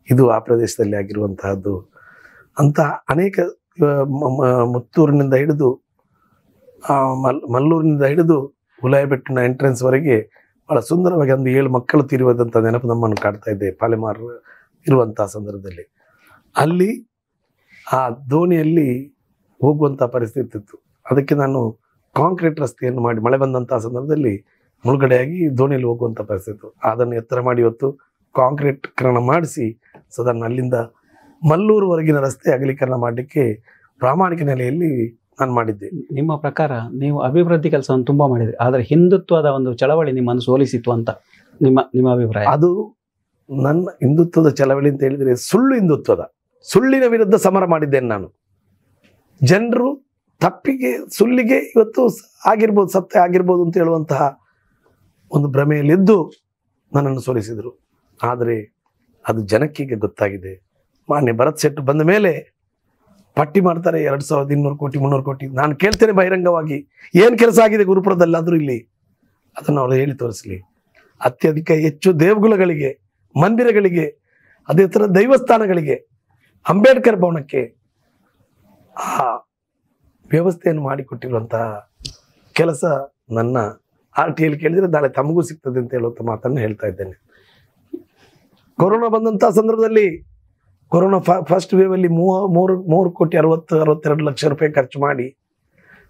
ಇದು ಆ ಪ್ರದೇಶದಲ್ಲಿ ಆಗಿರುವಂತಹದ್ದು. ಅಂತಹ ಅನೇಕ ಮುತ್ತೂರಿನಿಂದ ಹಿಡಿದು ಮಲ್ಲೂರಿನಿಂದ ಹಿಡಿದು ಉಲಾಯಬೆಟ್ಟಿನ ಎಂಟ್ರೆನ್ಸ್ ವರೆಗೆ ಬಹಳ ಸುಂದರವಾಗಿ ಒಂದು 7 ಮಕ್ಕಳು ತೀರುವುದಂಥ ನೆನಪು ನಮ್ಮನ್ನು ಕಾಡ್ತಾ ಇದೆ. ಪಾಲೆಮಾರ್ ಇರುವಂತಹ ಸಂದರ್ಭದಲ್ಲಿ ಅಲ್ಲಿ ಆ ದೋಣಿಯಲ್ಲಿ ಹೋಗುವಂಥ ಪರಿಸ್ಥಿತಿ ಇತ್ತು. ಅದಕ್ಕೆ ನಾನು ಕಾಂಕ್ರೀಟ್ ರಸ್ತೆಯನ್ನು ಮಾಡಿ ಮಳೆ ಬಂದಂತಹ ಸಂದರ್ಭದಲ್ಲಿ ಮುಳುಗಡೆಯಾಗಿ ದೋಣಿಯಲ್ಲಿ ಹೋಗುವಂಥ ಪರಿಸ್ಥಿತಿ. ಅದನ್ನು ಎತ್ತರ ಮಾಡಿ ಇವತ್ತು ಕಾಂಕ್ರೀಟ್ಕರಣ ಮಾಡಿಸಿ ಸಾಧಾರಣ ಅಲ್ಲಿಂದ ಮಲ್ಲೂರುವರೆಗಿನ ರಸ್ತೆ ಅಗಲೀಕರಣ ಮಾಡಲಿಕ್ಕೆ ಪ್ರಾಮಾಣಿಕ ನೆಲೆಯಲ್ಲಿ ನಾನು ಮಾಡಿದ್ದೆ. ನಿಮ್ಮ ಪ್ರಕಾರ ನೀವು ಅಭಿವೃದ್ಧಿ ಕೆಲಸವನ್ನು ತುಂಬಾ ಮಾಡಿದ್ರಿ, ಆದರೆ ಹಿಂದುತ್ವದ ಒಂದು ಚಳವಳಿ ನಿಮ್ಮನ್ನು ಸೋಲಿಸಿತು ಅಂತ ನಿಮ್ಮ ಅಭಿಪ್ರಾಯ? ಅದು ನನ್ನ ಹಿಂದುತ್ವದ ಚಳವಳಿ ಅಂತ ಹೇಳಿದ್ರೆ ಸುಳ್ಳಿನ ವಿರುದ್ಧ ಸಮರ ಮಾಡಿದ್ದೇನೆ ನಾನು. ಜನರು ತಪ್ಪಿಗೆ, ಸುಳ್ಳಿಗೆ ಇವತ್ತು ಆಗಿರ್ಬೋದು, ಸತ್ಯ ಆಗಿರ್ಬೋದು ಅಂತ ಹೇಳುವಂತಹ ಒಂದು ಭ್ರಮೆಯಲ್ಲಿದ್ದು ನನ್ನನ್ನು ಸೋಲಿಸಿದರು. ಆದರೆ ಅದು ಜನಕ್ಕೀಗ ಗೊತ್ತಾಗಿದೆ, ಮಾನ್ಯ ಭರತ್ ಶೆಟ್ಟಿ ಬಂದ ಮೇಲೆ ಪಟ್ಟಿ ಮಾಡ್ತಾರೆ 2200 ಕೋಟಿ 300 ಕೋಟಿ. ನಾನು ಕೇಳ್ತೇನೆ ಬಹಿರಂಗವಾಗಿ, ಏನು ಕೆಲಸ ಆಗಿದೆ ಗುರುಪುರದಲ್ಲಾದರೂ ಇಲ್ಲಿ ಅದನ್ನು ಅವರು ಹೇಳಿ ತೋರಿಸಲಿ. ಅತ್ಯಧಿಕ ಹೆಚ್ಚು ದೇವಗುಲಗಳಿಗೆ, ಮಂದಿರಗಳಿಗೆ, ಅದೇ ಥರ ದೈವಸ್ಥಾನಗಳಿಗೆ, ಅಂಬೇಡ್ಕರ್ ಭವನಕ್ಕೆ ಆ ವ್ಯವಸ್ಥೆಯನ್ನು ಮಾಡಿಕೊಟ್ಟಿರುವಂತಹ ಕೆಲಸ ನನ್ನ RTL ಕೇಳಿದರೆ ನಾಳೆ ತಮಗೂ ಸಿಗ್ತದೆ ಅಂತ ಹೇಳುವಂಥ ಮಾತನ್ನು ಹೇಳ್ತಾ ಇದ್ದೇನೆ. ಕೊರೋನಾ ಬಂದಂತಹ ಸಂದರ್ಭದಲ್ಲಿ, ಕೊರೋನಾ ಫಸ್ಟ್ ವೇವ್ ಅಲ್ಲಿ 3,62 ಲಕ್ಷ ರೂಪಾಯಿ ಖರ್ಚು ಮಾಡಿ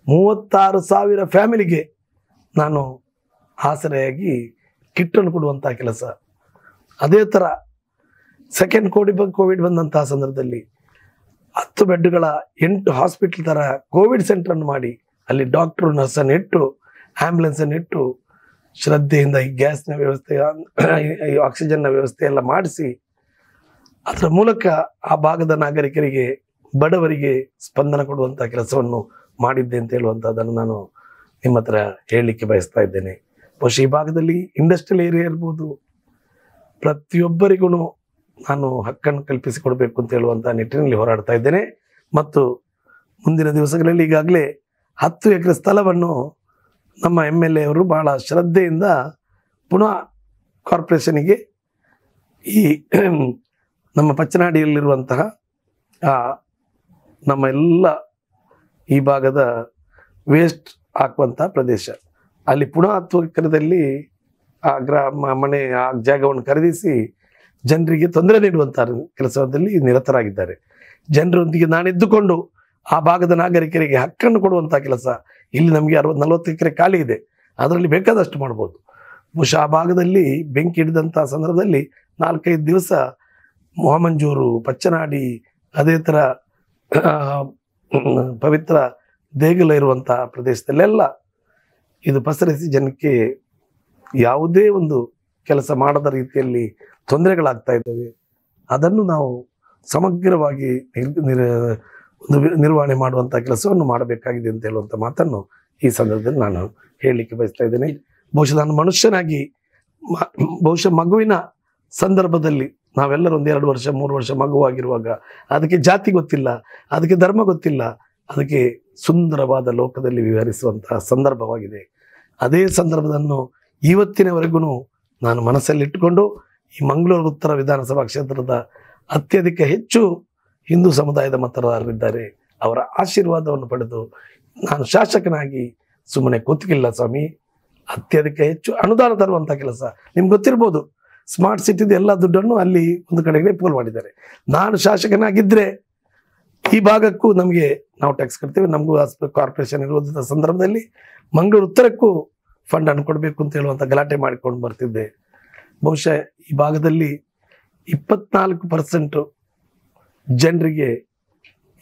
36,000 ಫ್ಯಾಮಿಲಿಗೆ ನಾನು ಆಸರೆಯಾಗಿ ಕಿಟ್ಟನ್ನು ಕೊಡುವಂತಹ ಕೆಲಸ. ಅದೇ ಥರ ಸೆಕೆಂಡ್ ಕೋವಿಡ್ ಬಂದಂತಹ ಸಂದರ್ಭದಲ್ಲಿ 10 ಬೆಡ್ಗಳ 8 ಹಾಸ್ಪಿಟಲ್ ಥರ ಕೋವಿಡ್ ಸೆಂಟರನ್ನು ಮಾಡಿ ಅಲ್ಲಿ ಡಾಕ್ಟ್ರು ನರ್ಸನ್ನು ಇಟ್ಟು, ಆ್ಯಂಬುಲೆನ್ಸನ್ನು ಇಟ್ಟು, ಶ್ರದ್ಧೆಯಿಂದ ಈ ಗ್ಯಾಸ್ನ ವ್ಯವಸ್ಥೆ, ಆಕ್ಸಿಜನ್ನ ವ್ಯವಸ್ಥೆ ಎಲ್ಲ ಮಾಡಿಸಿ ಅದರ ಮೂಲಕ ಆ ಭಾಗದ ನಾಗರಿಕರಿಗೆ, ಬಡವರಿಗೆ ಸ್ಪಂದನ ಕೊಡುವಂಥ ಕೆಲಸವನ್ನು ಮಾಡಿದ್ದೆ ಅಂತ ಹೇಳುವಂಥದ್ದನ್ನು ನಾನು ನಿಮ್ಮ ಹತ್ರ ಹೇಳಲಿಕ್ಕೆ ಬಯಸ್ತಾ ಇದ್ದೇನೆ. ಬಹುಶಃ ಈ ಭಾಗದಲ್ಲಿ ಇಂಡಸ್ಟ್ರಿಯಲ್ ಏರಿಯಾ ಇರ್ಬೋದು, ಪ್ರತಿಯೊಬ್ಬರಿಗೂ ನಾನು ಹಕ್ಕನ್ನು ಕಲ್ಪಿಸಿಕೊಡ್ಬೇಕು ಅಂತ ಹೇಳುವಂಥ ನಿಟ್ಟಿನಲ್ಲಿ ಹೋರಾಡ್ತಾ ಇದ್ದೇನೆ. ಮತ್ತು ಮುಂದಿನ ದಿವಸಗಳಲ್ಲಿ ಈಗಾಗಲೇ 10 ಎಕರೆ ಸ್ಥಳವನ್ನು ನಮ್ಮ MLA ಅವರು ಬಹಳ ಶ್ರದ್ಧೆಯಿಂದ ಪುನಃ ಕಾರ್ಪೊರೇಷನಿಗೆ ಈ ನಮ್ಮ ಪಚ್ಚನಾಡಿಯಲ್ಲಿರುವಂತಹ ನಮ್ಮ ಎಲ್ಲ ಈ ಭಾಗದ ವೇಸ್ಟ್ ಹಾಕುವಂತಹ ಪ್ರದೇಶ, ಅಲ್ಲಿ ಪುನಃ 10 ಎಕರೆದಲ್ಲಿ ಆ ಮನೆ ಆ ಜಾಗವನ್ನು ಖರೀದಿಸಿ ಜನರಿಗೆ ತೊಂದರೆ ನೀಡುವಂಥ ಕೆಲಸದಲ್ಲಿ ನಿರತರಾಗಿದ್ದಾರೆ. ಜನರೊಂದಿಗೆ ನಾನಿದ್ದುಕೊಂಡು ಆ ಭಾಗದ ನಾಗರಿಕರಿಗೆ ಹಕ್ಕನ್ನು ಕೊಡುವಂಥ ಕೆಲಸ. ಇಲ್ಲಿ ನಮಗೆ 40 ಎಕರೆ ಖಾಲಿ ಇದೆ, ಅದರಲ್ಲಿ ಬೇಕಾದಷ್ಟು ಮಾಡ್ಬೋದು. ಬಹುಶಃ ಆ ಭಾಗದಲ್ಲಿ ಬೆಂಕಿ ಹಿಡಿದಂಥ ಸಂದರ್ಭದಲ್ಲಿ 4-5 ದಿವಸ ಮೊಹಮಂಜೂರು, ಪಚ್ಚನಾಡಿ, ಅದೇ ಥರ ಪವಿತ್ರ ದೇಗುಲ ಇರುವಂಥ ಪ್ರದೇಶದಲ್ಲೆಲ್ಲ ಇದು ಪಸರಿಸಿ ಜನಕ್ಕೆ ಯಾವುದೇ ಒಂದು ಕೆಲಸ ಮಾಡದ ರೀತಿಯಲ್ಲಿ ತೊಂದರೆಗಳಾಗ್ತಾ ಇದ್ದಾವೆ. ಅದನ್ನು ನಾವು ಸಮಗ್ರವಾಗಿ ನಿರ್ವಹಣೆ ಮಾಡುವಂಥ ಕೆಲಸವನ್ನು ಮಾಡಬೇಕಾಗಿದೆ ಅಂತ ಹೇಳುವಂಥ ಮಾತನ್ನು ಈ ಸಂದರ್ಭದಲ್ಲಿ ನಾನು ಹೇಳಲಿಕ್ಕೆ ಬಯಸ್ತಾ ಇದ್ದೇನೆ. ಬಹುಶಃ ನಾನು ಮನುಷ್ಯನಾಗಿ, ಬಹುಶಃ ಮಗುವಿನ ಸಂದರ್ಭದಲ್ಲಿ ನಾವೆಲ್ಲರೂ 1-2 ವರ್ಷ 3 ವರ್ಷ ಮಗುವಾಗಿರುವಾಗ ಅದಕ್ಕೆ ಜಾತಿ ಗೊತ್ತಿಲ್ಲ, ಅದಕ್ಕೆ ಧರ್ಮ ಗೊತ್ತಿಲ್ಲ, ಅದಕ್ಕೆ ಸುಂದರವಾದ ಲೋಕದಲ್ಲಿ ವಿವರಿಸುವಂತಹ ಸಂದರ್ಭವಾಗಿದೆ. ಅದೇ ಸಂದರ್ಭವನ್ನು ಇವತ್ತಿನವರೆಗೂ ನಾನು ಮನಸ್ಸಲ್ಲಿಟ್ಟುಕೊಂಡು ಈ ಮಂಗಳೂರು ಉತ್ತರ ವಿಧಾನಸಭಾ ಕ್ಷೇತ್ರದ ಅತ್ಯಧಿಕ ಹೆಚ್ಚು ಹಿಂದೂ ಸಮುದಾಯದ ಮತದಾರರಿದ್ದಾರೆ. ಅವರ ಆಶೀರ್ವಾದವನ್ನು ಪಡೆದು ನಾನು ಶಾಸಕನಾಗಿ ಸುಮ್ಮನೆ ಕೂತ್ಕಿಲ್ಲ ಸ್ವಾಮಿ. ಅತ್ಯಧಿಕ ಹೆಚ್ಚು ಅನುದಾನ ತರುವಂಥ ಕೆಲಸ. ನಿಮ್ಗೆ ಗೊತ್ತಿರ್ಬೋದು, ಸ್ಮಾರ್ಟ್ ಸಿಟಿದ ಎಲ್ಲ ದುಡ್ಡನ್ನು ಅಲ್ಲಿ ಒಂದು ಕಡೆಗೆ ಪೋಲ್ ಮಾಡಿದ್ದಾರೆ. ನಾನು ಶಾಸಕನಾಗಿದ್ದರೆ ಈ ಭಾಗಕ್ಕೂ ನಾವು ಟ್ಯಾಕ್ಸ್ ಕಟ್ತೇವೆ, ನಮಗೂ ಕಾರ್ಪೊರೇಷನ್ ಇರುವಂಥ ಸಂದರ್ಭದಲ್ಲಿ ಮಂಗಳೂರು ಉತ್ತರಕ್ಕೂ ಫಂಡನ್ನು ಕೊಡಬೇಕು ಅಂತ ಹೇಳುವಂಥ ಗಲಾಟೆ ಮಾಡಿಕೊಂಡು ಬರ್ತಿದ್ದೆ. ಬಹುಶಃ ಈ ಭಾಗದಲ್ಲಿ 24% ಜನರಿಗೆ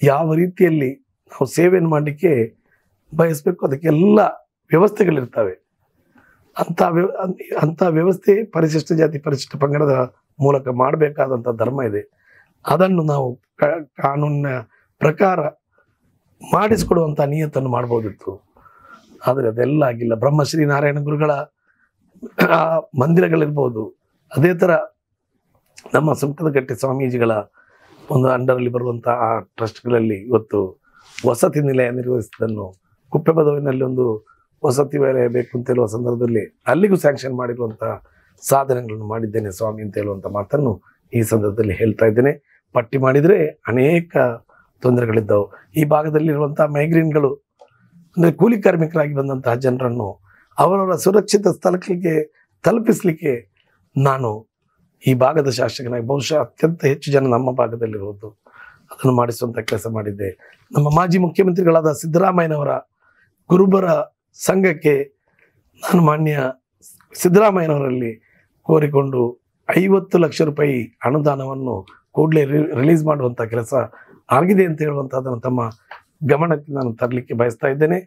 ಯಾವ ರೀತಿಯಲ್ಲಿ ನಾವು ಸೇವೆಯನ್ನು ಮಾಡಲಿಕ್ಕೆ ಬಯಸಬೇಕು ಅದಕ್ಕೆಲ್ಲ ವ್ಯವಸ್ಥೆಗಳಿರ್ತವೆ. ಅಂಥ ವ್ಯವಸ್ಥೆ ಪರಿಶಿಷ್ಟ ಜಾತಿ ಪರಿಶಿಷ್ಟ ಪಂಗಡದ ಮೂಲಕ ಮಾಡಬೇಕಾದಂಥ ಧರ್ಮ ಇದೆ. ಅದನ್ನು ನಾವು ಕಾನೂನಿನ ಪ್ರಕಾರ ಮಾಡಿಸಿಕೊಡುವಂಥ ನಿಯತ್ತನ್ನು ಮಾಡ್ಬೋದಿತ್ತು. ಆದರೆ ಅದೆಲ್ಲ ಆಗಿಲ್ಲ. ಬ್ರಹ್ಮಶ್ರೀ ನಾರಾಯಣ ಗುರುಗಳ ಮಂದಿರಗಳಿರ್ಬೋದು, ಅದೇ ಥರ ನಮ್ಮ ಸುಂಕದಗಟ್ಟೆ ಸ್ವಾಮೀಜಿಗಳ ಒಂದು ಅಂಡರಲ್ಲಿ ಬರುವಂಥ ಆ ಟ್ರಸ್ಟ್ಗಳಲ್ಲಿ ಇವತ್ತು ವಸತಿ ನಿಲಯ ನಿರ್ವಹಿಸಿದ್ದನ್ನು, ಕುಪ್ಪೆಬದವಿನಲ್ಲಿ ಒಂದು ವಸತಿ ನಿಲಯ ಬೇಕು ಅಂತ ಹೇಳುವ ಸಂದರ್ಭದಲ್ಲಿ ಅಲ್ಲಿಗೂ ಸ್ಯಾಂಕ್ಷನ್ ಮಾಡಿರುವಂಥ ಸಾಧನೆಗಳನ್ನು ಮಾಡಿದ್ದೇನೆ ಸ್ವಾಮಿ ಅಂತ ಹೇಳುವಂಥ ಮಾತನ್ನು ಈ ಸಂದರ್ಭದಲ್ಲಿ ಹೇಳ್ತಾ ಇದ್ದೇನೆ. ಪಟ್ಟಿ ಮಾಡಿದರೆ ಅನೇಕ ತೊಂದರೆಗಳಿದ್ದವು. ಈ ಭಾಗದಲ್ಲಿರುವಂಥ ಮೈಗ್ರೇನ್ಗಳು ಅಂದರೆ ಕೂಲಿ ಕಾರ್ಮಿಕರಾಗಿ ಬಂದಂತಹ ಜನರನ್ನು ಅವರವರ ಸುರಕ್ಷಿತ ಸ್ಥಳಕ್ಕೆ ತಲುಪಿಸಲಿಕ್ಕೆ ನಾನು ಈ ಭಾಗದ ಶಾಸಕನಾಗಿ ಬಹುಶಃ ಅತ್ಯಂತ ಹೆಚ್ಚು ಜನ ನಮ್ಮ ಭಾಗದಲ್ಲಿರುವುದು ಅದನ್ನು ಮಾಡಿಸುವಂಥ ಕೆಲಸ ಮಾಡಿದ್ದೆ. ನಮ್ಮ ಮಾಜಿ ಮುಖ್ಯಮಂತ್ರಿಗಳಾದ ಸಿದ್ದರಾಮಯ್ಯನವರ ಕುರುಬರ ಸಂಘಕ್ಕೆ ನಾನು ಮಾನ್ಯ ಸಿದ್ದರಾಮಯ್ಯನವರಲ್ಲಿ ಕೋರಿಕೊಂಡು 50 ಲಕ್ಷ ರೂಪಾಯಿ ಅನುದಾನವನ್ನು ಕೂಡಲೇ ರಿಲೀಸ್ ಮಾಡುವಂಥ ಕೆಲಸ ಆಗಿದೆ ಅಂತ ಹೇಳುವಂಥದ್ದನ್ನು ತಮ್ಮ ಗಮನಕ್ಕೆ ನಾನು ತರಲಿಕ್ಕೆ ಬಯಸ್ತಾ ಇದ್ದೇನೆ.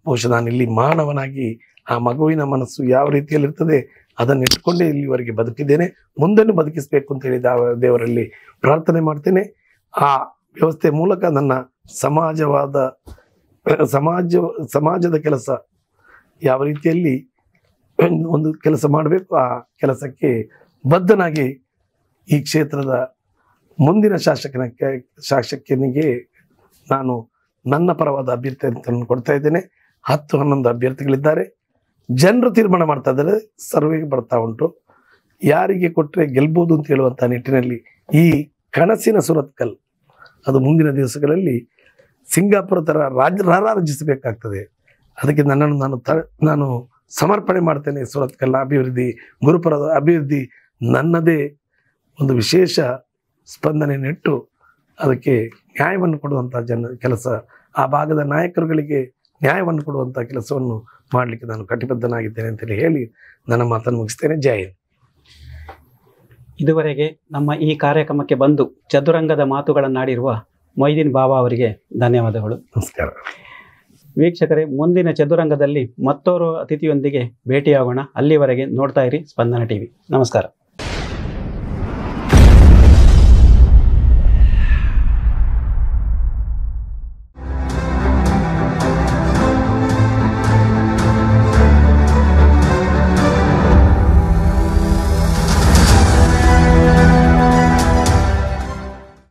ಬಹುಶಃ ನಾನು ಇಲ್ಲಿ ಮಾನವನಾಗಿ ಆ ಮಗುವಿನ ಮನಸ್ಸು ಯಾವ ರೀತಿಯಲ್ಲಿರ್ತದೆ ಅದನ್ನು ಇಟ್ಟುಕೊಂಡೇ ಇಲ್ಲಿವರೆಗೆ ಬದುಕಿದ್ದೇನೆ. ಮುಂದನ್ನು ಬದುಕಿಸಬೇಕು ಅಂತ ಹೇಳಿ ದೇವರಲ್ಲಿ ಪ್ರಾರ್ಥನೆ ಮಾಡ್ತೇನೆ. ಆ ವ್ಯವಸ್ಥೆ ಮೂಲಕ ನನ್ನ ಸಮಾಜದ ಕೆಲಸ ಯಾವ ರೀತಿಯಲ್ಲಿ ಒಂದು ಕೆಲಸ ಮಾಡಬೇಕು ಆ ಕೆಲಸಕ್ಕೆ ಬದ್ಧನಾಗಿ ಈ ಕ್ಷೇತ್ರದ ಮುಂದಿನ ಶಾಸಕನಿಗೆ ನಾನು ನನ್ನ ಪರವಾದ ಅಭ್ಯರ್ಥಿ ಅಂತ ಕೊಡ್ತಾ ಇದ್ದೇನೆ. 10-11 ಅಭ್ಯರ್ಥಿಗಳಿದ್ದಾರೆ. ಜನರು ತೀರ್ಮಾನ ಮಾಡ್ತಾ ಇದ್ದಾರೆ. ಸರ್ವೆಗೆ ಬರ್ತಾ ಉಂಟು. ಯಾರಿಗೆ ಕೊಟ್ಟರೆ ಗೆಲ್ಬೋದು ಅಂತ ಹೇಳುವಂಥ ನಿಟ್ಟಿನಲ್ಲಿ ಈ ಕನಸಿನ ಸುರತ್ಕಲ್ ಅದು ಮುಂದಿನ ದಿವಸಗಳಲ್ಲಿ ಸಿಂಗಾಪುರ ಥರ ರಾರಾಜಿಸಬೇಕಾಗ್ತದೆ. ಅದಕ್ಕೆ ನನ್ನನ್ನು ನಾನು ಸಮರ್ಪಣೆ ಮಾಡ್ತೇನೆ. ಸುರತ್ಕಲ್ನ ಅಭಿವೃದ್ಧಿ, ಗುರುಪುರದ ಅಭಿವೃದ್ಧಿ ನನ್ನದೇ ಒಂದು ವಿಶೇಷ ಸ್ಪಂದನೆ ನೆಟ್ಟು ಅದಕ್ಕೆ ನ್ಯಾಯವನ್ನು ಕೊಡುವಂಥ ಕೆಲಸ, ಆ ಭಾಗದ ನಾಯಕರುಗಳಿಗೆ ನ್ಯಾಯವನ್ನು ಕೊಡುವಂಥ ಕೆಲಸವನ್ನು ಮಾಡಲಿಕ್ಕೆ ನಾನು ಕಟಿಬದ್ಧನಾಗಿದ್ದೇನೆ ಅಂತೇಳಿ ಹೇಳಿ ನನ್ನ ಮಾತನ್ನು ಮುಗಿಸ್ತೇನೆ. ಜೈ ಹಿಂದ್. ಇದುವರೆಗೆ ನಮ್ಮ ಈ ಕಾರ್ಯಕ್ರಮಕ್ಕೆ ಬಂದು ಚದುರಂಗದ ಮಾತುಗಳನ್ನಾಡಿರುವ ಮೊಯ್ದೀನ್ ಬಾಬಾ ಅವರಿಗೆ ಧನ್ಯವಾದಗಳು. ನಮಸ್ಕಾರ ವೀಕ್ಷಕರೇ, ಮುಂದಿನ ಚದುರಂಗದಲ್ಲಿ ಮತ್ತೋರ್ವ ಅತಿಥಿಯೊಂದಿಗೆ ಭೇಟಿಯಾಗೋಣ. ಅಲ್ಲಿವರೆಗೆ ನೋಡ್ತಾ ಇರಿ ಸ್ಪಂದನ ಟಿವಿ. ನಮಸ್ಕಾರ.